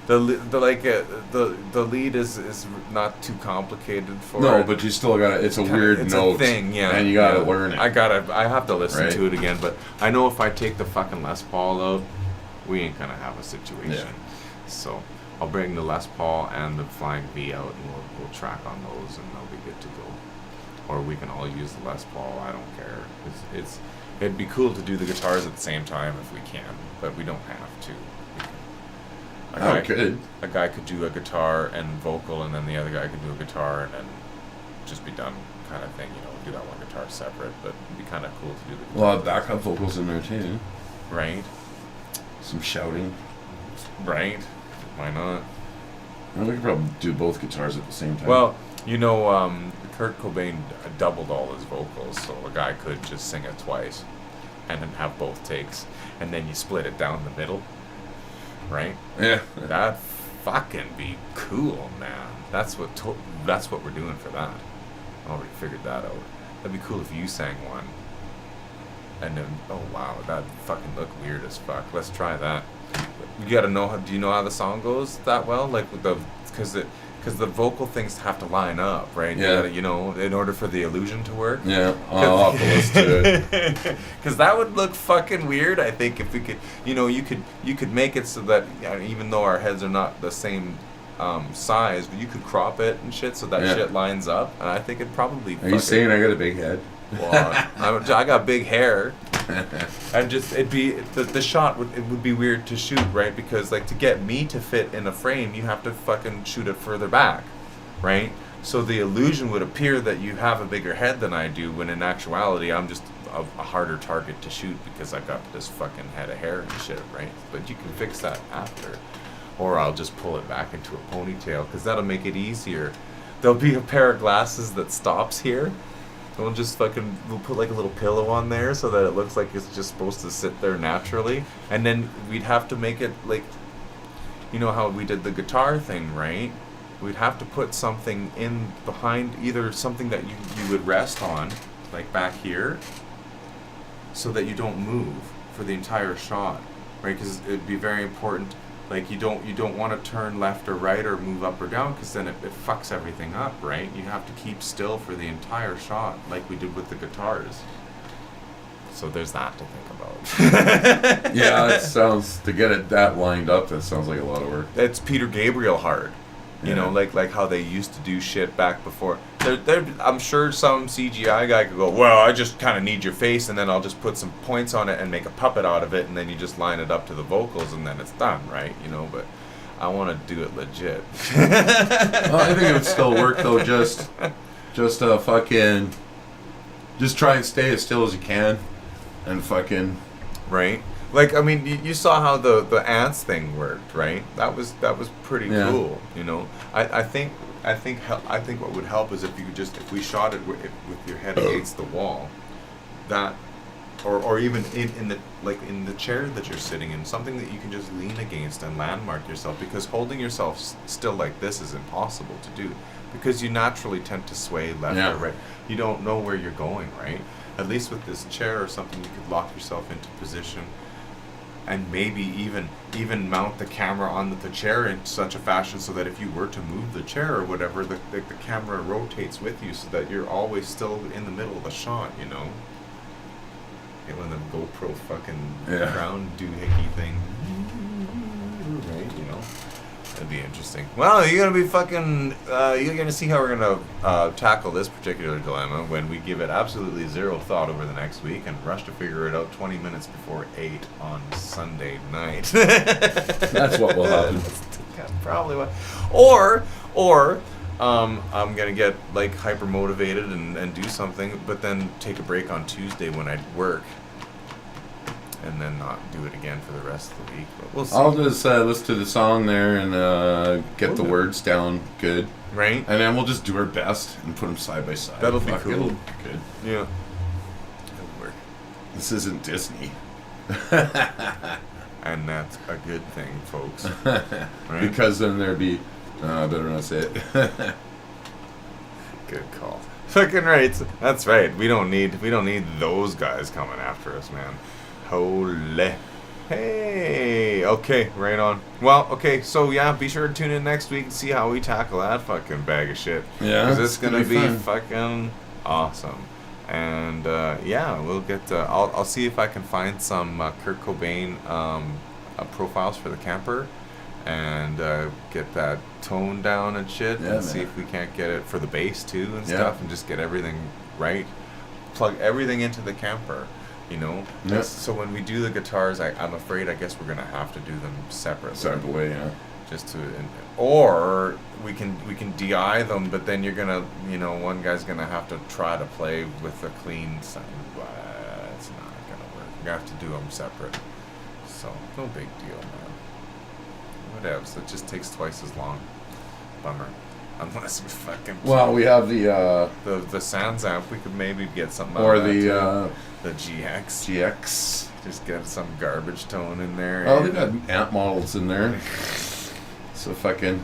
The lead is not too complicated for it. No, but you still got it's a weird note. A thing, yeah. And you gotta learn it. I have to listen to it again, but I know if I take the fucking Les Paul out, we ain't gonna have a situation. Yeah. So I'll bring the Les Paul and the Flying V out, and we'll track on those, and they'll be good to go. Or we can all use the Les Paul. I don't care. It'd be cool to do the guitars at the same time if we can, but we don't have to. A guy could do a guitar and vocal, and then the other guy could do a guitar and then just be done, kind of thing. You know, do that one guitar separate, but it'd be kind of cool to do the guitar. Well, backup vocals in there too. Right. Some shouting. Right. Why not? Well, we could probably do both guitars at the same time. Well, you know, Kurt Cobain doubled all his vocals, so a guy could just sing it twice and then have both takes, and then you split it down the middle. Right? Yeah. That'd fucking be cool, man. That's what we're doing for that. I already figured that out. That'd be cool if you sang one. And then, oh wow, that'd fucking look weird as fuck. Let's try that. You gotta know do you know how the song goes that well? Like with because the vocal things have to line up, right? Yeah. You know, in order for the illusion to work. Yeah, I'll have to listen to it. Because that would look fucking weird, I think, if we could, you know, you could make it so that, even though our heads are not the same size, but you could crop it and shit so that shit lines up, and I think it'd probably. Are you saying I got a big head? Well, I got big hair. And just it'd be the shot would be weird to shoot, right? Because like to get me to fit in a frame, you have to fucking shoot it further back, right? So the illusion would appear that you have a bigger head than I do, when in actuality I'm just a harder target to shoot because I've got this fucking head of hair and shit, right? But you can fix that after, or I'll just pull it back into a ponytail because that'll make it easier. There'll be a pair of glasses that stops here. We'll put like a little pillow on there so that it looks like it's just supposed to sit there naturally. And then we'd have to make it like, you know how we did the guitar thing, right? We'd have to put something in behind, either something that you would rest on, like back here, so that you don't move for the entire shot, right? Because it'd be very important. Like you don't want to turn left or right or move up or down, because then it fucks everything up, right? You have to keep still for the entire shot, like we did with the guitars. So there's that to think about. Yeah, that sounds, to get it that lined up, that sounds like a lot of work. It's Peter Gabriel hard. You know, like how they used to do shit back before. I'm sure some CGI guy could go, well, I just kind of need your face, and then I'll just put some points on it and make a puppet out of it, and then you just line it up to the vocals, and then it's done, right? You know, but I want to do it legit. Well, I think it would still work, though, just fucking, just try and stay as still as you can, and fucking... Right? Like, I mean, you saw how the ants thing worked, right? That was pretty cool, you know. I think what would help is if we shot it with your head against the wall, that or even in the in the chair that you're sitting in, something that you can just lean against and landmark yourself, because holding yourself still like this is impossible to do, because you naturally tend to sway left or right. You don't know where you're going, right? At least with this chair or something, you could lock yourself into position, and maybe even mount the camera on the chair in such a fashion so that if you were to move the chair or whatever, the camera rotates with you so that you're always still in the middle of the shot, you know? Get one of them GoPro fucking ground doohickey thing. Right, you know? That'd be interesting. Well, you're gonna be fucking. You're gonna see how we're gonna tackle this particular dilemma when we give it absolutely zero thought over the next week and rush to figure it out 20 minutes before 8 on Sunday night. That's what will happen. That's probably what. Or I'm gonna get like hyper motivated and do something, but then take a break on Tuesday when I work. And then not do it again for the rest of the week. But we'll see. I'll just listen to the song there and get the words down good. Right? And then we'll just do our best and put them side by side. That'll be cool. It'll be good. Yeah. It'll work. This isn't Disney. And that's a good thing, folks. Right? Because then there'd be... better not say it. Good call. Fucking right. That's right. We don't need those guys coming after us, man. Holy. Hey. Okay, right on. Well, okay, so yeah, be sure to tune in next week and see how we tackle that fucking bag of shit. Yeah. Because it's gonna be fun. fucking awesome. And yeah, we'll get. I'll see if I can find some Kurt Cobain profiles for the camper, and get that tone down and shit, and see if we can't get it for the bass too and stuff, and just get everything right. Plug everything into the camper. You know, so when we do the guitars, I'm afraid I guess we're gonna have to do them separately. Separate way, yeah. Just to, or we can DI them, but then you're gonna, you know, one guy's gonna have to try to play with a clean sound. It's not gonna work. You have to do them separate. So no big deal, man. Whatevs. It just takes twice as long. Bummer. Unless we fucking. Well, we have the Sans amp. We could maybe get something. Or out of the GX. GX. Just get some garbage tone in there. Oh, they've got amp models in there. So fucking.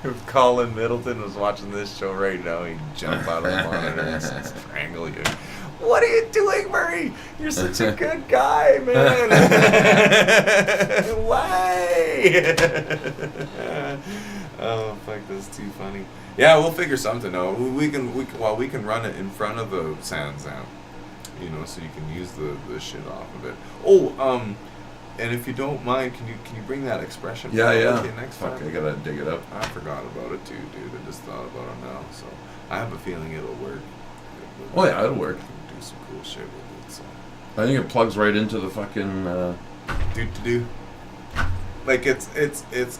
If Colin Middleton was watching this show right now, he'd jump out of the monitor and strangle you. What are you doing, Murray? You're such a good guy, man. Why? Oh, fuck, that's too funny. Yeah, we'll figure something out. We can run it in front of the Sans amp, you know, so you can use the shit off of it. Oh, and if you don't mind, can you bring that expression? Yeah. Next Fuck, time? I gotta dig it up. I forgot about it too, dude. I just thought about it now, so I have a feeling it'll work. Oh yeah, it'll work. Do some cool shit with it. So. I think it plugs right into the fucking. Do. Like it's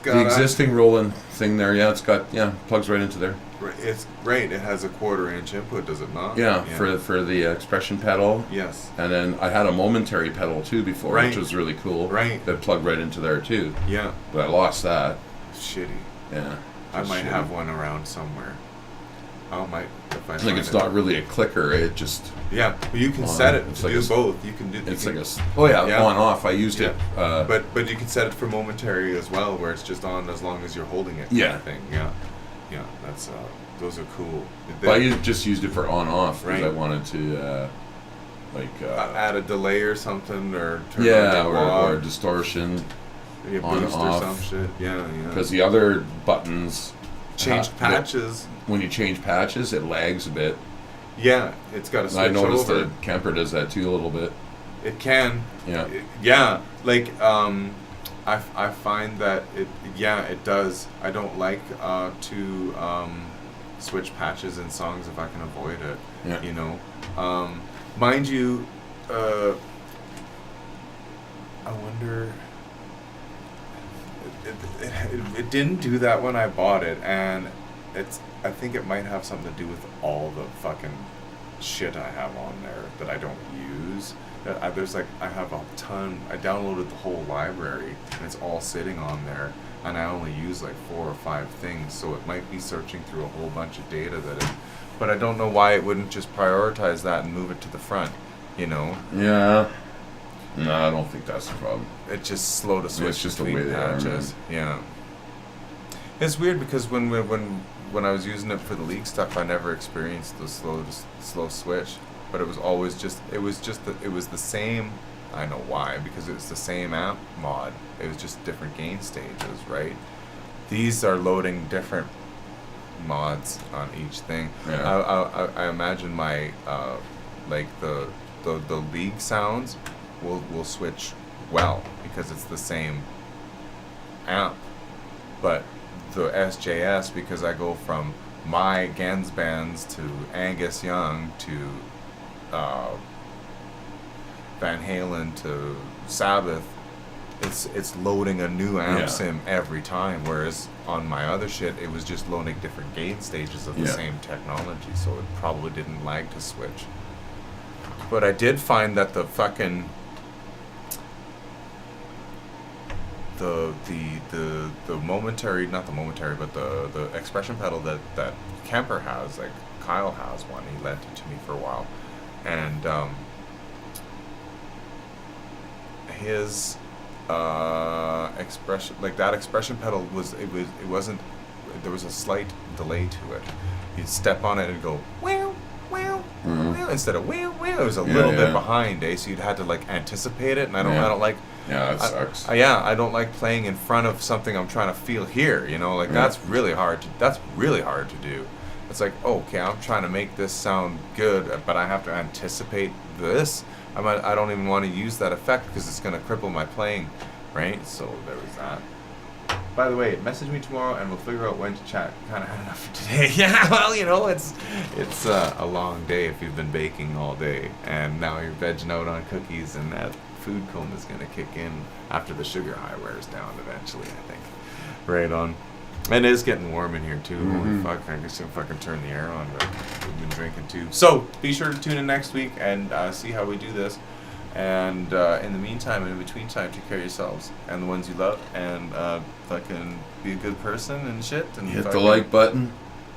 got the existing Roland thing there. Yeah, it's got plugs right into there. It's right. It has a 1/4-inch input, does it not? Yeah, for the expression pedal. Yes. And then I had a momentary pedal too before, which was really cool. Right. That plugged right into there too. Yeah. But I lost that. Shitty. Yeah. I might have one around somewhere. If I think it's not really a clicker. It just. Yeah, but you can set it to like do both. You can do. It's like a on off. I used it. But you can set it for momentary as well, where it's just on as long as you're holding it. Kind of thing. Yeah. That's those are cool. But I just used it for on off because right. I wanted to add a delay or something, or turn or distortion. On boost off. Or some shit. Yeah. Because the other buttons change patches. When you change patches, it lags a bit. Yeah, it's got to switch over. I noticed the camper does that too a little bit. It can. Yeah. Like I find that it does. I don't like to switch patches in songs if I can avoid it. Yeah. You know, mind you, I wonder. It didn't do that when I bought it, and I think it might have something to do with all the fucking shit I have on there that I don't use. I have a ton. I downloaded the whole library, and it's all sitting on there, and I only use like 4 or 5 things, so it might be searching through a whole bunch of data but I don't know why it wouldn't just prioritize that and move it to the front. you know. Yeah. No, I don't think that's the problem. It's just slow to switch It's just the between way they are, patches. Yeah. It's weird because when I was using it for the league stuff, I never experienced the slow switch, but it was always it was the same. I know why, because it's the same amp mod. It was just different gain stages, right? These are loading different mods on each thing. Yeah. I imagine my like the league sounds will switch well because it's the same amp, but the SJS, because I go from my Gans bands to Angus Young to Van Halen to Sabbath, it's loading a new amp sim every time, whereas on my other shit it was just loading different gain stages of the same technology, so it probably didn't lag to switch. But I did find that the fucking the momentary, not the momentary, but the expression pedal that Kemper has, like Kyle has one, he lent it to me for a while, and his expression, like that expression pedal it wasn't, there was a slight delay to it. You'd step on it and go wow wow wow instead of wow wow. It was a little bit behind, so you'd had to like anticipate it, and I don't like. Yeah, that sucks. I don't like playing in front of something I'm trying to feel here. You know, like that's really hard to do. It's like, okay, I'm trying to make this sound good, but I have to anticipate this. I don't even want to use that effect because it's going to cripple my playing, right? So there was that. By the way, message me tomorrow and we'll figure out when to chat. Kind of had enough for today. Yeah, well, you know, it's a long day if you've been baking all day and now you're vegging out on cookies, and that food coma is going to kick in after the sugar high wears down eventually, I think. Right on. And it is getting warm in here too. Holy fuck, I guess I'll fucking turn the air on, but we've been drinking too. So be sure to tune in next week and see how we do this. And in the meantime, in between time, take care of yourselves and the ones you love, and fucking be a good person and shit. And hit the like button,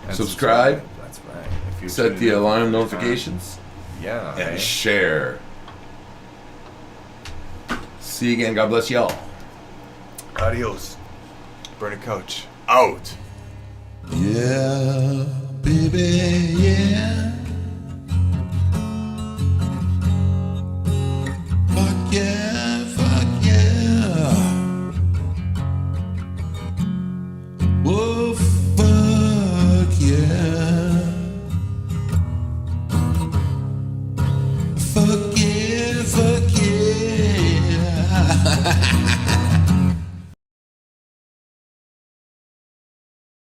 and subscribe. That's right. If you're set the alarm notifications. Yeah. And share. See you again. God bless y'all. Adios. Bernie Coach. Out. Yeah, baby, yeah. Fuck yeah, fuck yeah. Whoa, fuck yeah. Fuck yeah, fuck yeah.